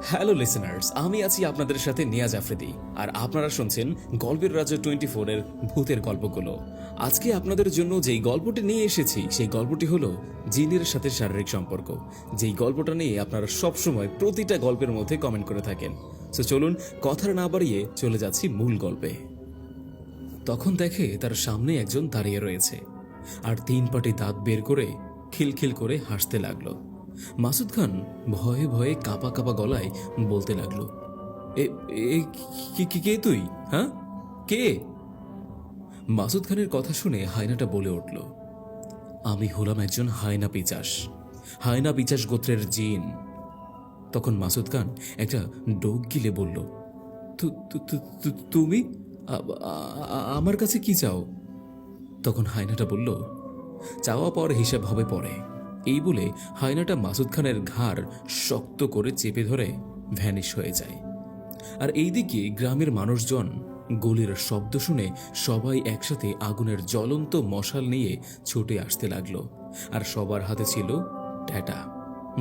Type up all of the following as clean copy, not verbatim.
Hello listeners, আমি আছি আপনাদের সাথে নিয়াজ আফ্রিদি, আর আপনারা শুনছেন গল্পের রাজা 24 এর ভূতের গল্পগুলো। আজকে আপনাদের জন্য যেই গল্পটি নিয়ে এসেছি সেই গল্পটি হলো জিনের সাথে শারীরিক সম্পর্ক, যেই গল্পটা নিয়ে আপনারা সবসময় প্রতিটা গল্পের মধ্যে কমেন্ট করে থাকেন। তো চলুন কথা না বাড়িয়ে চলে যাচ্ছি মূল গল্পে। তখন দেখে তার সামনে একজন দাঁড়িয়ে রয়েছে আর 3 পাটি দাঁত বের করে খিলখিল করে হাসতে লাগলো। মাসুদ খান ভয়ে ভয়ে কাঁপা কাঁপা গলায় বলতে লাগলো, এ এ কে তুই? হ্যাঁ, কে? মাসুদ খানের কথা শুনে হায়নাটা বলে উঠল, আমি হলাম একজন হায়না পিচাস, হায়না পিচাস গোত্রের জিন। তখন মাসুদ খান একটা ডোক গিলে বলল, তুমি আমার কাছে কি চাও? তখন হায়নাটা বলল, চাওয়া পর হিসাব হবে পরে। এই বলে হায়নাটা মাসুদ খানের ঘাড় শক্ত করে চেপে ধরে ভ্যানিশ হয়ে যায়। আর এইদিকে গ্রামের মানুষজন গুলির শব্দ শুনে সবাই একসাথে আগুনের জ্বলন্ত মশাল নিয়ে ছুটে আসতে লাগলো। আর সবার হাতে ছিল ট্যাটা,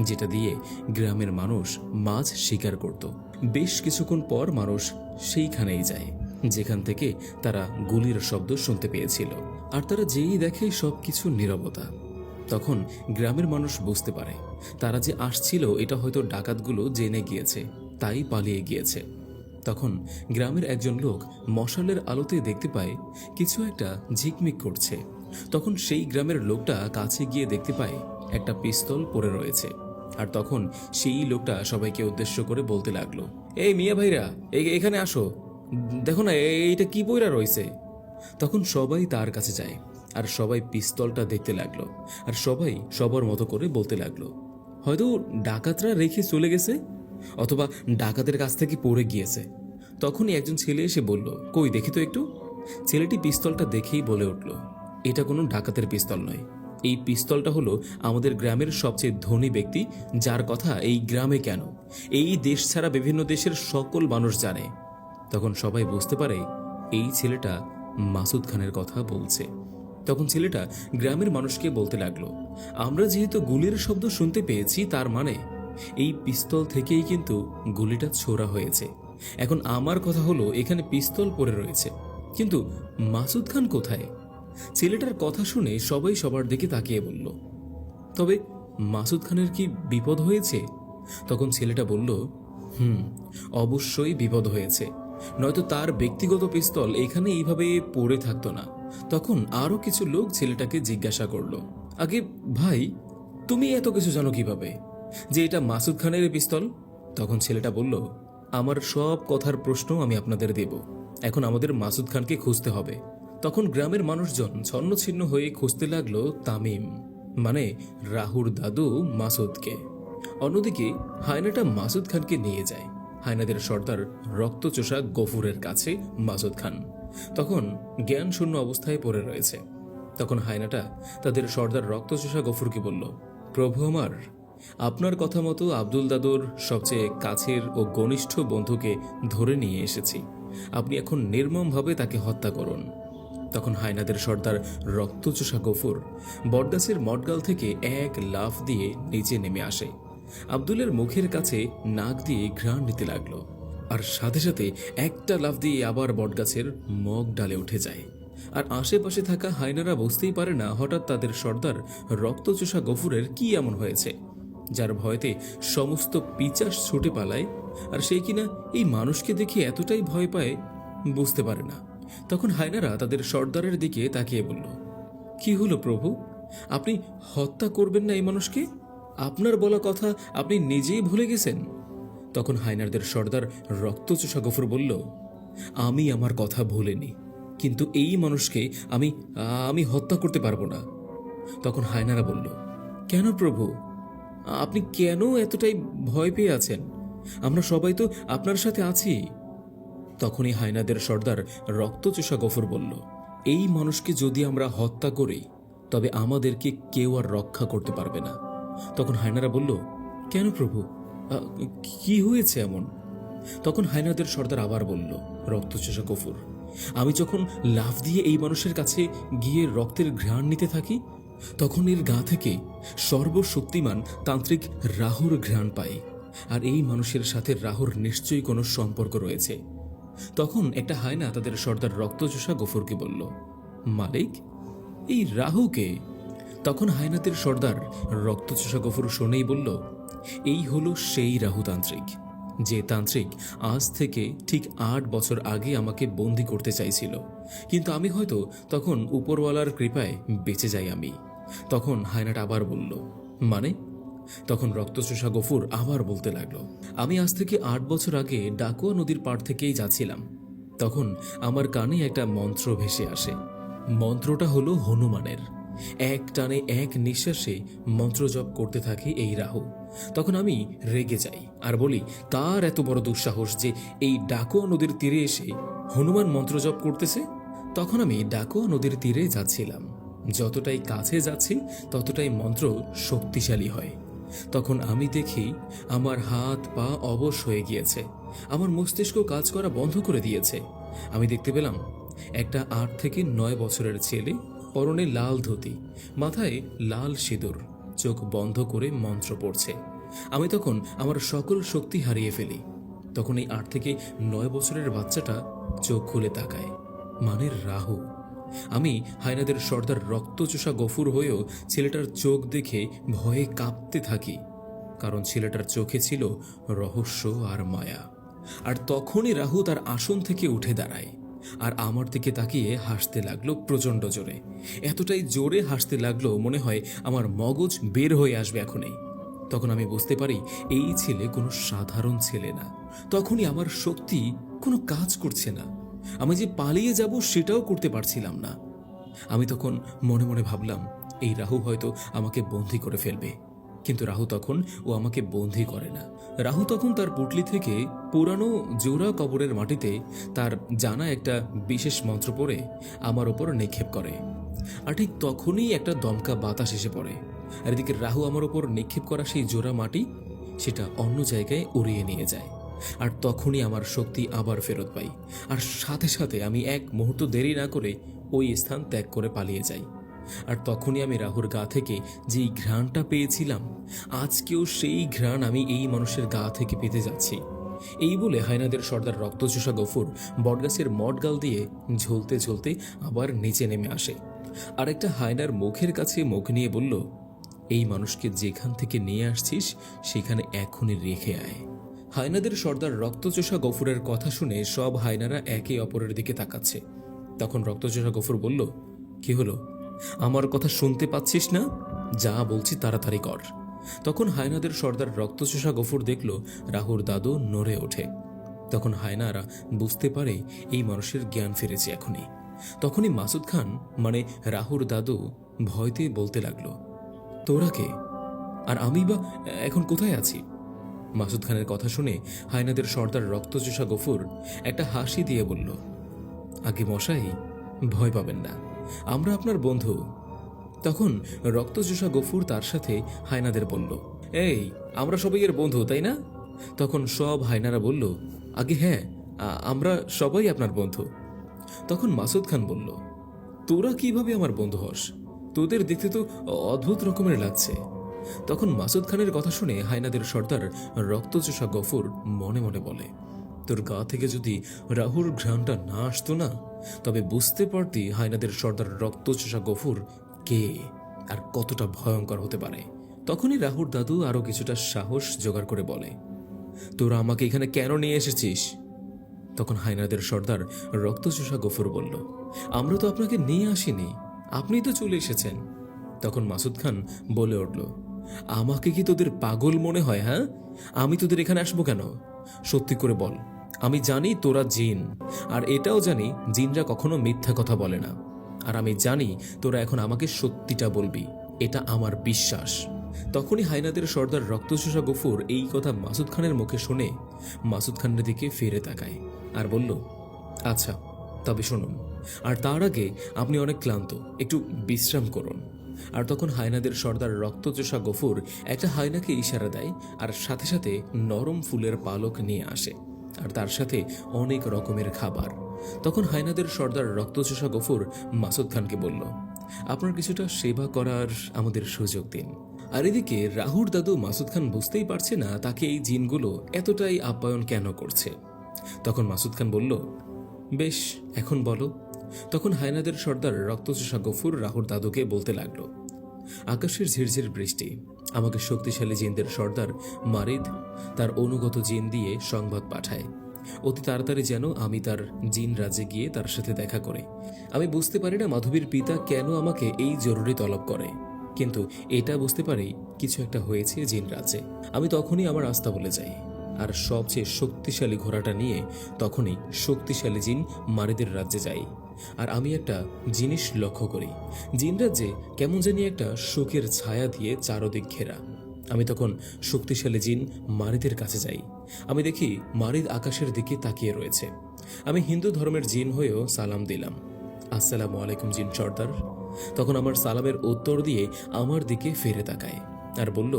যেটা দিয়ে গ্রামের মানুষ মাছ শিকার করত। বেশ কিছুক্ষণ পর মানুষ সেইখানেই যায় যেখান থেকে তারা গুলির শব্দ শুনতে পেয়েছিল। আর তারা যেই দেখে সবকিছু নীরবতা। তখন গ্রামের মানুষ বুঝতে পারে তারা যে আসছিল এটা হয়তো ডাকাতগুলো জেনে গিয়েছে, তাই পালিয়ে গিয়েছে। তখন গ্রামের একজন লোক মশালের আলোতে দেখতে পায় কিছু একটা ঝিকমিক করছে। তখন সেই গ্রামের লোকটা কাছে গিয়ে দেখতে পায় একটা পিস্তল পড়ে রয়েছে। আর তখন সেই লোকটা সবাইকে উদ্দেশ্য করে বলতে লাগলো, এই মিয়া ভাইরা, এখানে আসো, দেখো না এইটা কি পইরা রয়েছে। তখন সবাই তার কাছে যায় আর সবাই পিস্তলটা দেখতে লাগলো। আর সবাই সবার মতো করে বলতে লাগলো, হয়তো ডাকাতরা রেখে চলে গেছে, অথবা ডাকাতের কাছ থেকে পড়ে গিয়েছে। তখনই একজন ছেলে এসে বলল, কই দেখি তো একটু। ছেলেটি পিস্তলটা দেখেই বলে উঠল, এটা কোনো ডাকাতের পিস্তল নয়, এই পিস্তলটা হলো আমাদের গ্রামের সবচেয়ে ধনী ব্যক্তি, যার কথা এই গ্রামে কেন এই দেশ ছাড়া বিভিন্ন দেশের সকল মানুষ জানে। তখন সবাই বুঝতে পারে এই ছেলেটা মাসুদ খানের কথা বলছে। তখন ছেলেটা গ্রামের মানুষকে বলতে লাগলো, আমরা যেহেতু গুলির শব্দ শুনতে পেয়েছি, তার মানে এই পিস্তল থেকেই কিন্তু গুলিটা ছোড়া হয়েছে। এখন আমার কথা হলো, এখানে পিস্তল পড়ে রয়েছে, কিন্তু মাসুদ খান কোথায়? ছেলেটার কথা শুনে সবাই সবার দিকে তাকিয়ে বলল, তবে মাসুদ খানের কি বিপদ হয়েছে? তখন ছেলেটা বলল, অবশ্যই বিপদ হয়েছে, নয়তো তার ব্যক্তিগত পিস্তল এখানে এইভাবে পড়ে থাকতো না। তখন আরো কিছু লোক ছেলেটাকে জিজ্ঞাসা করলো, আগে ভাই, তুমি এত কিছু জানো কিভাবে যে এটা মাসুদ খানের পিস্তল? তখন ছেলেটা বলল, আমার সব কথার প্রশ্ন আমি আপনাদের দেব, এখন আমাদের মাসুদ খানকে খুঁজতে হবে। তখন গ্রামের মানুষজন ছন্নছিন্ন হয়ে খুঁজতে লাগলো তামিম, মানে রাহুর দাদু মাসুদকে। অন্যদিকে হায়নাটা মাসুদ খানকে নিয়ে যায় হায়নাদের সর্দার রক্তচোষা গফুরের কাছে। মাসুদ খান তখন জ্ঞান শূন্য অবস্থায় পড়ে রয়েছে। তখন হায়নাটা তাদের সর্দার রক্তচোষা গফুরকে বলল, প্রভু আমার, আপনার কথা মতো আব্দুল দাদুর সবচেয়ে কাছের ও ঘনিষ্ঠ বন্ধুকে ধরে নিয়ে এসেছি, আপনি এখন নির্মমভাবে তাকে হত্যা করুন। তখন হায়নাদের সর্দার রক্তচোষা গফুর বটগাছের মটগাল থেকে এক লাফ দিয়ে নিচে নেমে আসে। আব্দুলের মুখের কাছে নাক দিয়ে ঘ্রাণ নিতে লাগলো, আর সাথে সাথে একটা লাফ দিয়ে আবার বটগাছের মগ ডালে উঠে যায়। আর আশেপাশে থাকা হায়নারা বুঝতেই পারে না হঠাৎ তাদের সর্দার রক্তচোষা গফুরের কি এমন হয়েছে, যার ভয়তে সমস্ত পিচাস ছুটে পালায়। আর সেই কিনা এই মানুষকে দেখে এতটাই ভয় পায় বুঝতে পারে না। তখন হায়নারা তাদের সর্দারের দিকে তাকিয়ে বলল, কি হলো প্রভু, আপনি হত্যা করবেন না এই মানুষকে? আপনার বলা কথা আপনি নিজেই ভুলে গেছেন? তখন হায়নারদের সর্দার রক্তচোষা গফুর বলল, আমি আমার কথা ভুলিনি, কিন্তু এই মানুষকে আমি হত্যা করতে পারবো না। তখন হায়নারা বলল, কেন প্রভু, আপনি কেন এতটাই ভয় পেয়ে আছেন? আমরা সবাই তো আপনার সাথে আছি। তখনই হায়নাদের সর্দার রক্তচোষা গফুর বলল, এই মানুষকে যদি আমরা হত্যা করি তবে আমাদেরকে কেউ আর রক্ষা করতে পারবে না। তখন হায়নারা বলল, কেন প্রভু, কি হয়েছে এমন? তখন হায়নাদের সর্দার আবার বলল, রক্তচোষা গফুর, আমি যখন লাফ দিয়ে এই মানুষের কাছে গিয়ে রক্তের ঘ্রাণ নিতে থাকি, তখন এর গা থেকে সর্বশক্তিমান তান্ত্রিক রাহুর ঘ্রাণ পাই। আর এই মানুষের সাথে রাহুর নিশ্চয়ই কোনো সম্পর্ক রয়েছে। তখন একটা হায়না তাদের সর্দার রক্তচোষা গফুরকে বলল, মালিক, এই রাহুকে? তখন হায়নাদের সর্দার রক্তচোষা গফুর শুনেই বলল, এই হলো সেই রাহুতান্ত্রিক, যে তান্ত্রিক আজ থেকে ঠিক 8 বছর আগে আমাকে বন্দি করতে চাইছিল, কিন্তু আমি হয়তো তখন উপরওয়ালার কৃপায় বেঁচে যাই আমি। তখন হায়নাটা আবার বলল, মানে? তখন রক্তচোষা গফুর আবার বলতে লাগলো, আমি আজ থেকে 8 বছর আগে ডাকুয়া নদীর পাড় থেকেই যাচ্ছিলাম। তখন আমার কানে একটা মন্ত্র ভেসে আসে। মন্ত্রটা হলো হনুমানের। এক টানে এক নিঃশ্বাসে মন্ত্র জপ করতে থাকে এই রাহু। তখন আমি রেগে যাই আর বলি, কার এত বড় দুঃসাহস যে এই ডাকুয়া নদীর তীরে এসে হনুমান মন্ত্র জপ করতেছে? তখন আমি ডাকুয়া নদীর তীরে যাচ্ছিলাম। যতটাই কাছে যাচ্ছি ততটাই মন্ত্র শক্তিশালী হয়। তখন আমি দেখি আমার হাত পা অবশ হয়ে গিয়েছে, আমার মস্তিষ্ক কাজ করা বন্ধ করে দিয়েছে। আমি দেখতে পেলাম একটা 8 থেকে 9 বছরের ছেলে, পরনে লাল ধুতি, মাথায় লাল সিঁদুর, চোখ বন্ধ করে মন্ত্র পড়ছে। আমি তখন আমার সকল শক্তি হারিয়ে ফেলি। তখন এই 8 থেকে 9 বছরের বাচ্চাটা চোখ খুলে তাকায়, মানে রাহু। আমি হায়নাদের সর্দার রক্তচোষা গফুর হয়েও ছেলেটার চোখ দেখে ভয়ে কাঁপতে থাকি, কারণ ছেলেটার চোখে ছিল রহস্য আর মায়া। আর তখনই রাহু তার আসন থেকে উঠে দাঁড়ায় আর আমার দিকে তাকিয়ে হাসতে লাগলো প্রচণ্ড জোরে। এতটাই জোরে হাসতে লাগলো মনে হয় আমার মগজ বের হয়ে আসবে এখনই। তখন আমি বুঝতে পারি এই ছেলে কোনো সাধারণ ছেলে না। তখনই আমার শক্তি কোনো কাজ করছে না। আমি যে পালিয়ে যাব সেটাও করতে পারছিলাম না। আমি তখন মনে মনে ভাবলাম, এই রাহু হয়তো আমাকে বন্দী করে ফেলবে। কিন্তু রাহু তখন আমাকে বন্দী করে না। রাহু তখন তার পুটলি থেকে পুরানো জোড়া কবরের মাটিতে তার জানা একটা বিশেষ মন্ত্র পড়ে আমার ওপর নিক্ষেপ করে। আর ঠিক তখনই একটা দমকা বাতাস এসে পড়ে, আর এদিকে রাহু আমার ওপর নিক্ষেপ করা সেই জোড়া মাটি সেটা অন্য জায়গায় উড়িয়ে নিয়ে যায়। আর তখনই আমার শক্তি আবার ফেরত পাই, আর সাথে সাথে আমি এক মুহূর্ত দেরি না করে ওই স্থান ত্যাগ করে পালিয়ে যাই। আর তখনই আমি রাহুর গা থেকে যেই ঘ্রাণটা পেয়েছিলাম, আজকেও সেই ঘ্রাণ আমি এই মানুষের গা থেকে পেতে যাচ্ছি। এই বলে হায়নাদের সর্দার রক্তচোষা গফুর বটগাছের মটগাল দিয়ে ঝুলতে ঝুলতে আবার নিচে নেমে আসে। আর একটা হায়নার মুখের কাছে মুখ নিয়ে বলল, এই মানুষকে যেখান থেকে নিয়ে আসছিস সেখানে এখনই রেখে আয়। হায়নাদের সর্দার রক্তচোষা গফুরের কথা শুনে সব হায়নারা একে অপরের দিকে তাকাচ্ছে। তখন রক্তচোষা গফুর বলল, কি হলো, আমার কথা শুনতে পাচ্ছিস না? যা বলছি তাড়াতাড়ি কর। তখন হায়নাদের সর্দার রক্তচোষা গফুর দেখল রাহুর দাদু নড়ে ওঠে। তখন হায়নারা বুঝতে পারে এই মানুষের জ্ঞান ফিরেছে এখনই। তখনই মাসুদ খান মানে রাহুর দাদু ভয়তে বলতে লাগলো, তোরা কে? আর আমি বা এখন কোথায় আছি? মাসুদ খানের কথা শুনে হায়নাদের সর্দার রক্তচোষা গফুর একটা হাসি দিয়ে বলল, আগে মশাই, ভয় পাবেন না, আমরা আপনার বন্ধু। তখন রক্তচোষা গফুর তার সাথে হায়নাদের বলল, এই আমরা সবাই এর বন্ধু, তাই না? তখন সব হায়নারা বলল, আগে হ্যাঁ, আমরা সবাই আপনার বন্ধু। তখন মাসুদ খান বলল, তোরা কিভাবে আমার বন্ধু হস? তোদের দেখতে তো অদ্ভুত রকমের লাগছে। তখন মাসুদ খানের কথা শুনে হায়নাদের সর্দার রক্তচোষা গফুর মনে মনে বলে, তোর গা থেকে যদি রাহুর ঘ্রাণটা না আসতো না, তবে বুঝতে পারতি হায়নাদের সর্দার রক্তচোষা গফুর কে আর কতটা ভয়ঙ্কর হতে পারে। তখনই রাহুর দাদু আরো কিছুটা সাহস জোগাড় করে বলে, তোরা আমাকে এখানে কেন নিয়ে এসেছিস? তখন হায়নাদের সর্দার রক্তচোষা গফুর বলল, আমরা তো আপনাকে নিয়ে আসিনি, আপনি তো চলে এসেছেন। তখন মাসুদ খান বলে উঠল, আমাকে কি তোদের পাগল মনে হয়? হ্যাঁ, আমি তোদের এখানে আসবো কেন? সত্যি করে বল। আমি জানি তোরা জিন, আর এটাও জানি জিনরা কখনো মিথ্যা কথা বলে না। আর আমি জানি তোরা এখন আমাকে সত্যিটা বলবি, এটা আমার বিশ্বাস। তখনই হায়নাদের সর্দার রক্তচোষা গফুর এই কথা মাসুদ খানের মুখে শুনে মাসুদ খানের দিকে ফিরে তাকায় আর বলল, আচ্ছা তবে শুনুন, আর তার আগে আপনি অনেক ক্লান্ত, একটু বিশ্রাম করুন। আর তখন হায়নাদের সর্দার রক্তচোষা গফুর একটা হায়নাকে ইশারা দেয়, আর সাথে সাথে নরম ফুলের পালক নিয়ে আসে, আর তার সাথে অনেক রকমের খাবার। তখন হায়নাদের সর্দার রক্তচোষা গফুর মাসুদ খানকে বলল, আপনার কিছুটা সেবা করার আমাদের সুযোগ দিন। আর এদিকে রাহুর দাদু মাসুদ খান বুঝতেই পারছে না তাকে এই জিনগুলো এতটাই আপ্যায়ন কেন করছে। তখন মাসুদ খান বলল, বেশ, এখন বলো। তখন হায়নাদের সর্দার রক্তচোষা গফুর রাহুর দাদুকে বলতে লাগলো, আকাশের ঝিরঝির বৃষ্টি, আমাকে শক্তিশালী জিনদের সর্দার মারিদ তার অনুগত জিন দিয়ে সংবাদ পাঠায় অতি তাড়াতাড়ি যেন আমি তার জিন রাজ্যে গিয়ে তার সাথে দেখা করে। আমি বুঝতে পারি না মাধবীর পিতা কেন আমাকে এই জরুরি তলব করে, কিন্তু এটা বুঝতে পারি কিছু একটা হয়েছে জিন রাজ্যে। আমি তখনই আমার আস্থা বলে যাই, আর সবচেয়ে শক্তিশালী ঘোড়াটা নিয়ে তখনই শক্তিশালী জিন মারিদের রাজ্যে যাই। আর আমি একটা জিনিস লক্ষ্য করি, জিন রাজ্যে কেমন জানি একটা শোকের ছায়া দিয়ে চারদিক ঘেরা। আমি তখন শক্তিশালী জিন মারিদের কাছে যাই। আমি দেখি মারিদ আকাশের দিকে তাকিয়ে রয়েছে। আমি হিন্দু ধর্মের জিন হয়েও সালাম দিলাম, আসসালামু আলাইকুম জিন সর্দার। তখন আমার সালামের উত্তর দিয়ে আমার দিকে ফিরে তাকায় আর বলল,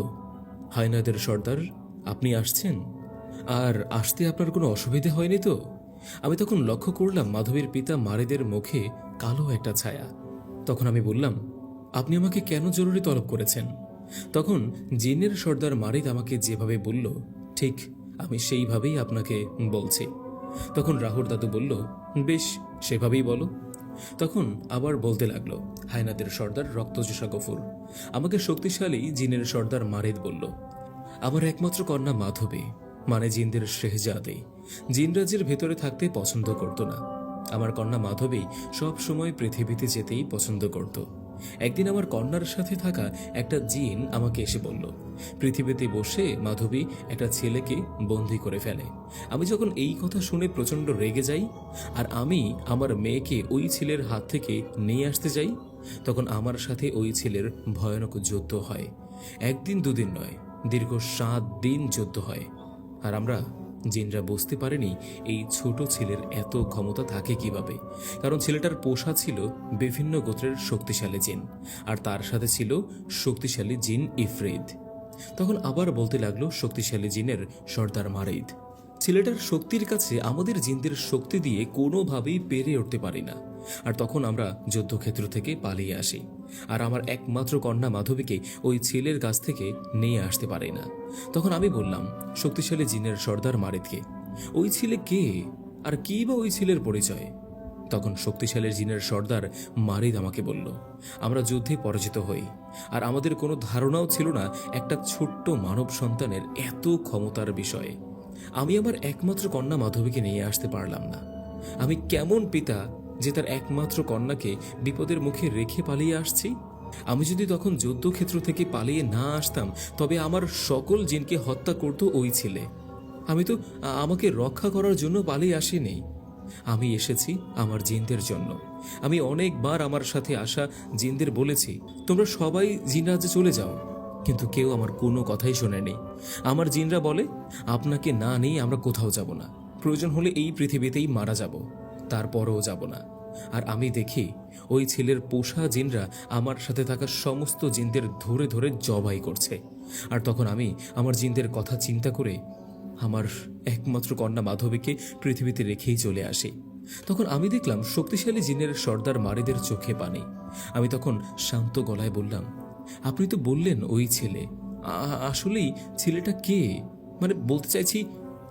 হায়নাদের সর্দার, আপনি আসছেন? আর আসতে আপনার কোনো অসুবিধে হয়নি তো? আমি তখন লক্ষ্য করলাম মাধবীর পিতা মারিদের মুখে কালো একটা ছায়া। তখন আমি বললাম, আপনি আমাকে কেন জরুরি তলব করেছেন? তখন জিনের সর্দার মারিদ আমাকে যেভাবে বলল ঠিক আমি সেইভাবেই আপনাকে বলছি। তখন রাহুর দাদু বলল, বেশ, সেভাবেই বলো। তখন আবার বলতে লাগলো, হায়নাদের সর্দার রক্তচোষা গফুর, আমাকে শক্তিশালী জিনের সর্দার মারিদ বলল, আমার একমাত্র কন্যা মাধবী, মানে জিনদের শেহজাদে, জিনরাজের ভেতরে থাকতে পছন্দ করত না। আমার কন্যা মাধবী সব সময় পৃথিবীতে যেতেই পছন্দ করত। একদিন আমার কন্যার সাথে থাকা একটা জিন আমাকে এসে বলল, পৃথিবীতে বসে মাধবী একটা ছেলেকে বন্দি করে ফেলে। আমি যখন এই কথা শুনে প্রচণ্ড রেগে যাই আর আমি আমার মেয়েকে ওই ছেলের হাত থেকে নিয়ে আসতে যাই, তখন আমার সাথে ওই ছেলের ভয়ানক যুদ্ধ হয়। একদিন দুদিন নয়, দীর্ঘ 7 দিন যুদ্ধ হয়। আর আমরা জিনরা বুঝতে পারেনি এই ছোট ছেলের এত ক্ষমতা থাকে কিভাবে, কারণ ছেলেটার পোষা ছিল বিভিন্ন গোত্রের শক্তিশালী জিন, আর তার সাথে ছিল শক্তিশালী জিন ইফরিত। তখন আবার বলতে লাগলো শক্তিশালী জিনের সর্দার মারিদ, ছেলেটার শক্তির কাছে আমাদের জিনদের শক্তি দিয়ে কোনোভাবেই পেরে উঠতে পারি না। আর তখন আমরা যুদ্ধক্ষেত্র থেকে পালিয়ে আসি, আর আমার একমাত্র কন্যা মাধবীকে ওই ছেলের কাছ থেকে নিয়ে আসতে পারি না। তখন আমি বললাম, শক্তিশালী জিনের সর্দার মারিদকে, ওই ছেলে কে আর কি বা ওই ছেলের পরিচয়? তখন শক্তিশালী জিনের সর্দার মারিদ আমাকে বলল, আমরা যুদ্ধে পরাজিত হই, আর আমাদের কোনো ধারণাও ছিল না একটা ছোট্ট মানব সন্তানের এত ক্ষমতার বিষয়ে। আমি আমার একমাত্র কন্যা মাধবীকে নিয়ে আসতে পারলাম না। আমি কেমন পিতা যে তার একমাত্র কন্যাকে বিপদের মুখে রেখে পালিয়ে আসছি? আমি যদি তখন যুদ্ধক্ষেত্র থেকে পালিয়ে না আসতাম, তবে আমার সকল জিনকে হত্যা করত ওই ছেলে। আমি তো আমাকে রক্ষা করার জন্য পালিয়ে আসিনি, আমি এসেছি আমার জিনদের জন্য। আমি অনেকবার আমার সাথে আসা জিনদের বলেছি, তোমরা সবাই জিনরাজ্যে চলে যাও, কিন্তু কেউ আমার কোনো কথাই শোনেনি। আমার জিনরা বলে, আপনাকে না নিয়ে আমরা কোথাও যাব না, প্রয়োজন হলে এই পৃথিবীতেই মারা যাব, তারপরও যাব না। আর আমি দেখি ওই ছেলের পোষা জিনরা আমার সাথে থাকা সমস্ত জিনদের ধরে ধরে জবাই করছে। আর তখন আমি আমার জিনদের কথা চিন্তা করে আমার একমাত্র কন্যা মাধবীকে পৃথিবীতে রেখেই চলে আসি। তখন আমি দেখলাম শক্তিশালী জিনের সর্দার মারিদের চোখে পানি। আমি তখন শান্ত গলায় বললাম, আপনি তো বললেন ওই ছেলে, আসলেই ছেলেটা কে? মানে বলতে চাইছি,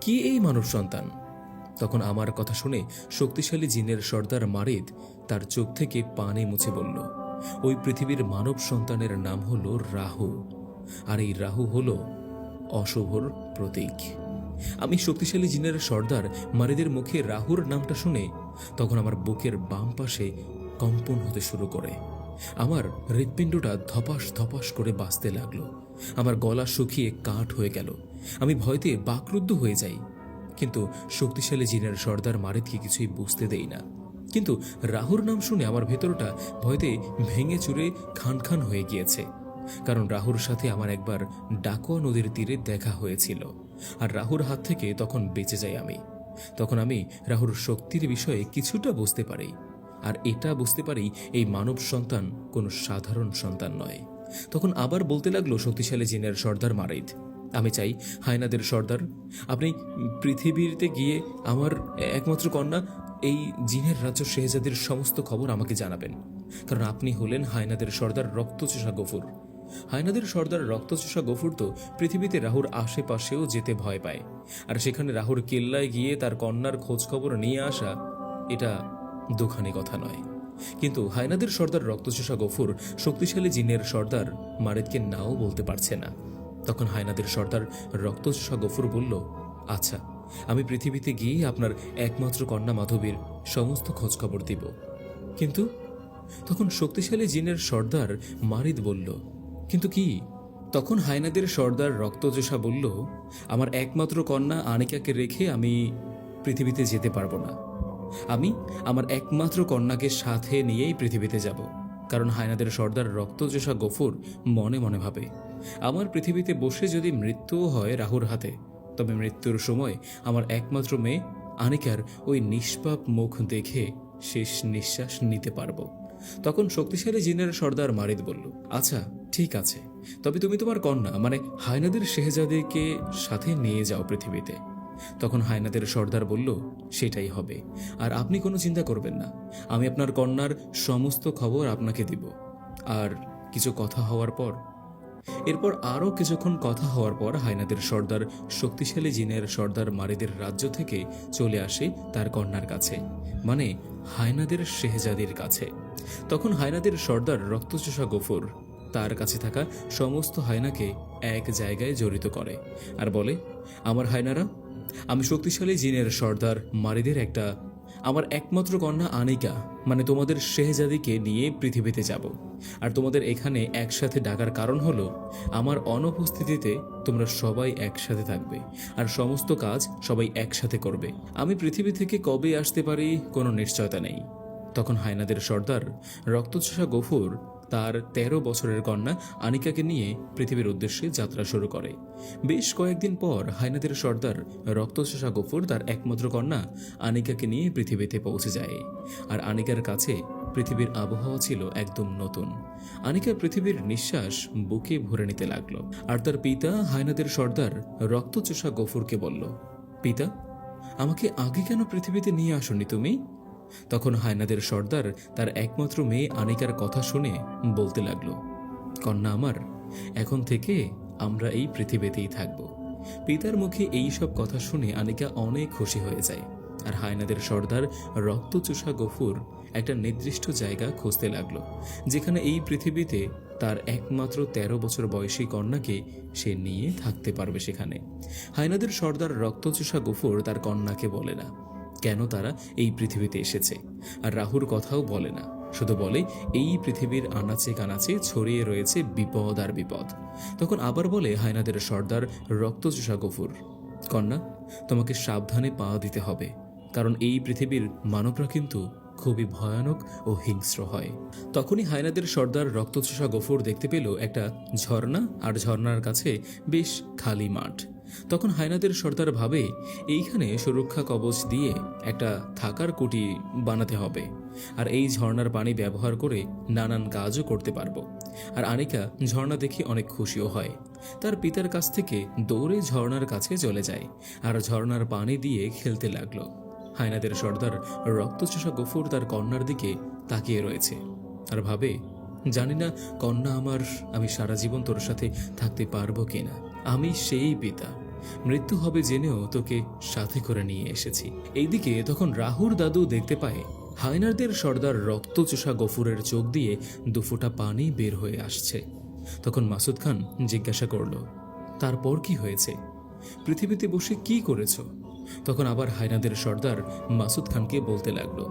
কে এই মানব সন্তান? তখন আমার কথা শুনে শক্তিশালী জিনের সর্দার মারিদ তার চোখ থেকে পানি মুছে বলল, ওই পৃথিবীর মানব সন্তানের নাম হলো রাহু, আর এই রাহু হলো অশুভর প্রতীক। আমি শক্তিশালী জিনের সর্দার মারিদের মুখে রাহুর নামটা শুনে তখন আমার বুকের বাম পাশে কম্পন হতে শুরু করে। আমার হৃৎপিণ্ডটা ধপাস ধপাস করে বাজতে লাগলো। আমার গলা শুকিয়ে কাঠ হয়ে গেল। আমি ভয়তে বাকরুদ্ধ হয়ে যাই, কিন্তু শক্তিশালী জিনের সর্দার মারিদকে কিছুই বুঝতে দেই না। কিন্তু রাহুর নাম শুনে আমার ভেতরটা ভয়তে ভেঙে চুরে খান খান হয়ে গিয়েছে, কারণ রাহুর সাথে আমার একবার ডাকুয়া নদীর তীরে দেখা হয়েছিল, আর রাহুর হাত থেকে তখন বেঁচে যাই আমি। তখন আমি রাহুর শক্তির বিষয়ে কিছুটা বুঝতে পারি, আর এটা বুঝতে পারি এই মানব সন্তান কোনো সাধারণ সন্তান নয়। তখন আবার বলতে লাগলো শক্তিশালী জিনের সর্দার মারিদ, আমি চাই হায়নাদের সর্দার, আপনি পৃথিবীতে গিয়ে আমার একমাত্র কন্যা এই জিনের রাজ্য শেহজাদের সমস্ত খবর আমাকে জানাবেন, কারণ আপনি হলেন হায়নাদের সর্দার রক্তচোষা গফুর। হায়নাদের সর্দার রক্তচোষা গফুর তো পৃথিবীতে রাহুর আশেপাশেও যেতে ভয় পায়, আর সেখানে রাহুর কেল্লায় গিয়ে তার কন্যার খোঁজখবর নিয়ে আসা এটা দুখানি কথা নয়। কিন্তু হায়নাদের সর্দার রক্তচোষা গফুর শক্তিশালী জিনের সর্দার মারেদকে নাও বলতে পারছে না। তখন হায়নাদের সর্দার রক্তচোষা গফুর বলল, আচ্ছা, আমি পৃথিবীতে গিয়ে আপনার একমাত্র কন্যা মাধবীর সমস্ত খোঁজখবর দিব। কিন্তু তখন শক্তিশালী জিনের সর্দার মারিদ বলল, কিন্তু কি? তখন হায়নাদের সর্দার রক্তচোষা বলল, আমার একমাত্র কন্যা আনিকাকে রেখে আমি পৃথিবীতে যেতে পারবো না। আমি আমার একমাত্র কন্যাকে সাথে নিয়েই পৃথিবীতে যাব। কারণ হায়নাদের সর্দার রক্তচোষা গফুর মনে মনে ভাবে, আমার পৃথিবীতে বসে যদি মৃত্যুও হয় রাহুর হাতে, তবে মৃত্যুর সময় আমার একমাত্র মেয়ে আনিকার ওই নিষ্পাপ মুখ দেখে শেষ নিঃশ্বাস নিতে পারবো। তখন শক্তিশালী জিনের সর্দার মারিদ বলল, আচ্ছা ঠিক আছে, তবে তুমি তোমার কন্যা মানে হায়নাদের শেহজাদেকে সাথে নিয়ে যাও পৃথিবীতে। তখন হায়নাদের সর্দার বলল, সেটাই হবে, আর আপনি কোনো চিন্তা করবেন না, আমি আপনার কন্যার সমস্ত খবর আপনাকে দিব। আর কিছু কথা হওয়ার পর এরপর আরও কিছুক্ষণ কথা হওয়ার পর হায়নাদের সর্দার শক্তিশালী জিনের সর্দার মারিদের রাজ্য থেকে চলে আসে তার কন্যার কাছে, মানে হায়নাদের শেহজাদির কাছে। তখন হায়নাদের সর্দার রক্তচোষা গফুর তার কাছে থাকা সমস্ত হায়নাকে এক জায়গায় জড়িত করে আর বলে, আমার হায়নারা, আমি শক্তিশালী জিনের সর্দার মারিদের আমার একমাত্র কন্যা আনিকা মানে তোমাদের শেহজাদিকে নিয়ে পৃথিবীতে যাব। আর তোমাদের এখানে একসাথে ডাকার কারণ হলো আমার অনুপস্থিতিতে তোমরা সবাই একসাথে থাকবে আর সমস্ত কাজ সবাই একসাথে করবে। আমি পৃথিবী থেকে কবে আসতে পারি কোনো নিশ্চয়তা নেই। তখন হায়নাদের সর্দার রক্তচোষা গফুর তার ১৩ বছরের কন্যা আনিকাকে নিয়ে পৃথিবীর উদ্দেশ্যে যাত্রা শুরু করে। বেশ কয়েকদিন পর হায়নাদের সর্দার রক্তচোষা গফুর তার একমাত্র কন্যা আনিকাকে নিয়ে পৃথিবীতে পৌঁছে যায়। আর আনিকার কাছে পৃথিবীর আবহাওয়া ছিল একদম নতুন। আনিকা পৃথিবীর নিঃশ্বাস বুকে ভরে নিতে লাগলো। আর তার পিতা হায়নাদের সর্দার রক্তচোষা গফুরকে বলল, পিতা, আমাকে আগে কেন পৃথিবীতে নিয়ে আসনি তুমি? তখন হায়নাদের সর্দার তার একমাত্র মেয়ে আনিকার কথা শুনে বলতে লাগলো, কন্যা আমার, এখন থেকে আমরা এই পৃথিবীতেই থাকব। পিতার মুখে এই সব কথা শুনে আনিকা অনেক খুশি হয়ে যায়। আর হায়নাদের সর্দার রক্তচোষা গফুর একটা নির্দিষ্ট জায়গা খুঁজতে লাগলো, যেখানে এই পৃথিবীতে তার একমাত্র ১৩ বছর বয়সী কন্যাকে সে নিয়ে থাকতে পারবে। সেখানে হায়নাদের সর্দার রক্তচোষা গফুর তার কন্যাকে বলে না কেন তারা এই পৃথিবীতে এসেছে, আর রাহুর কথাও বলে না, শুধু বলে এই পৃথিবীর আনাচে কানাচে ছড়িয়ে রয়েছে বিপদ আর বিপদ। তখন আবার বলে হায়নাদের সর্দার রক্তচোষা গফুর, কন্যা, তোমাকে সাবধানে পা দিতে হবে, কারণ এই পৃথিবীর মানবরা কিন্তু খুবই ভয়ানক ও হিংস্র হয়। তখনই হায়নাদের সর্দার রক্তচোষা গফুর দেখতে পেল একটা ঝর্ণা, আর ঝর্ণার কাছে বেশ খালি মাঠ। তখন হায়নাদের সর্দার ভাবে, এইখানে সুরক্ষা কবচ দিয়ে একটা থাকার কুটি বানাতে হবে, আর এই ঝর্ণার পানি ব্যবহার করে নানান কাজও করতে পারবো। আর আনিকা ঝর্ণা দেখে অনেক খুশিও হয়। তার পিতার কাছ থেকে দৌড়ে ঝর্ণার কাছে চলে যায় আর ঝর্ণার পানি দিয়ে খেলতে লাগলো। হায়নাদের সর্দার রক্তচোষা গফুর তার কন্যার দিকে তাকিয়ে রয়েছে আর ভাবে, জানি না কন্যা আমার, আমি সারা জীবন তোর সাথে থাকতে পারবো কিনা। আমি সেই পিতা, মৃত্যু হবে জেনেও তোকে সাথে করে নিয়ে এসেছি। এইদিকে তখন রাহুর দাদু দেখতে পায় হায়নাদের সর্দার রক্তচোষা গফুরের চোখ দিয়ে দুফোঁটা পানি বের হয়ে আসছে। তখন মাসুদ খান জিজ্ঞাসা করল, তারপর কি হয়েছে? পৃথিবীতে বসে কি করেছ? তখন আবার হায়নাদের সর্দার মাসুদ খানকে বলতে লাগলো,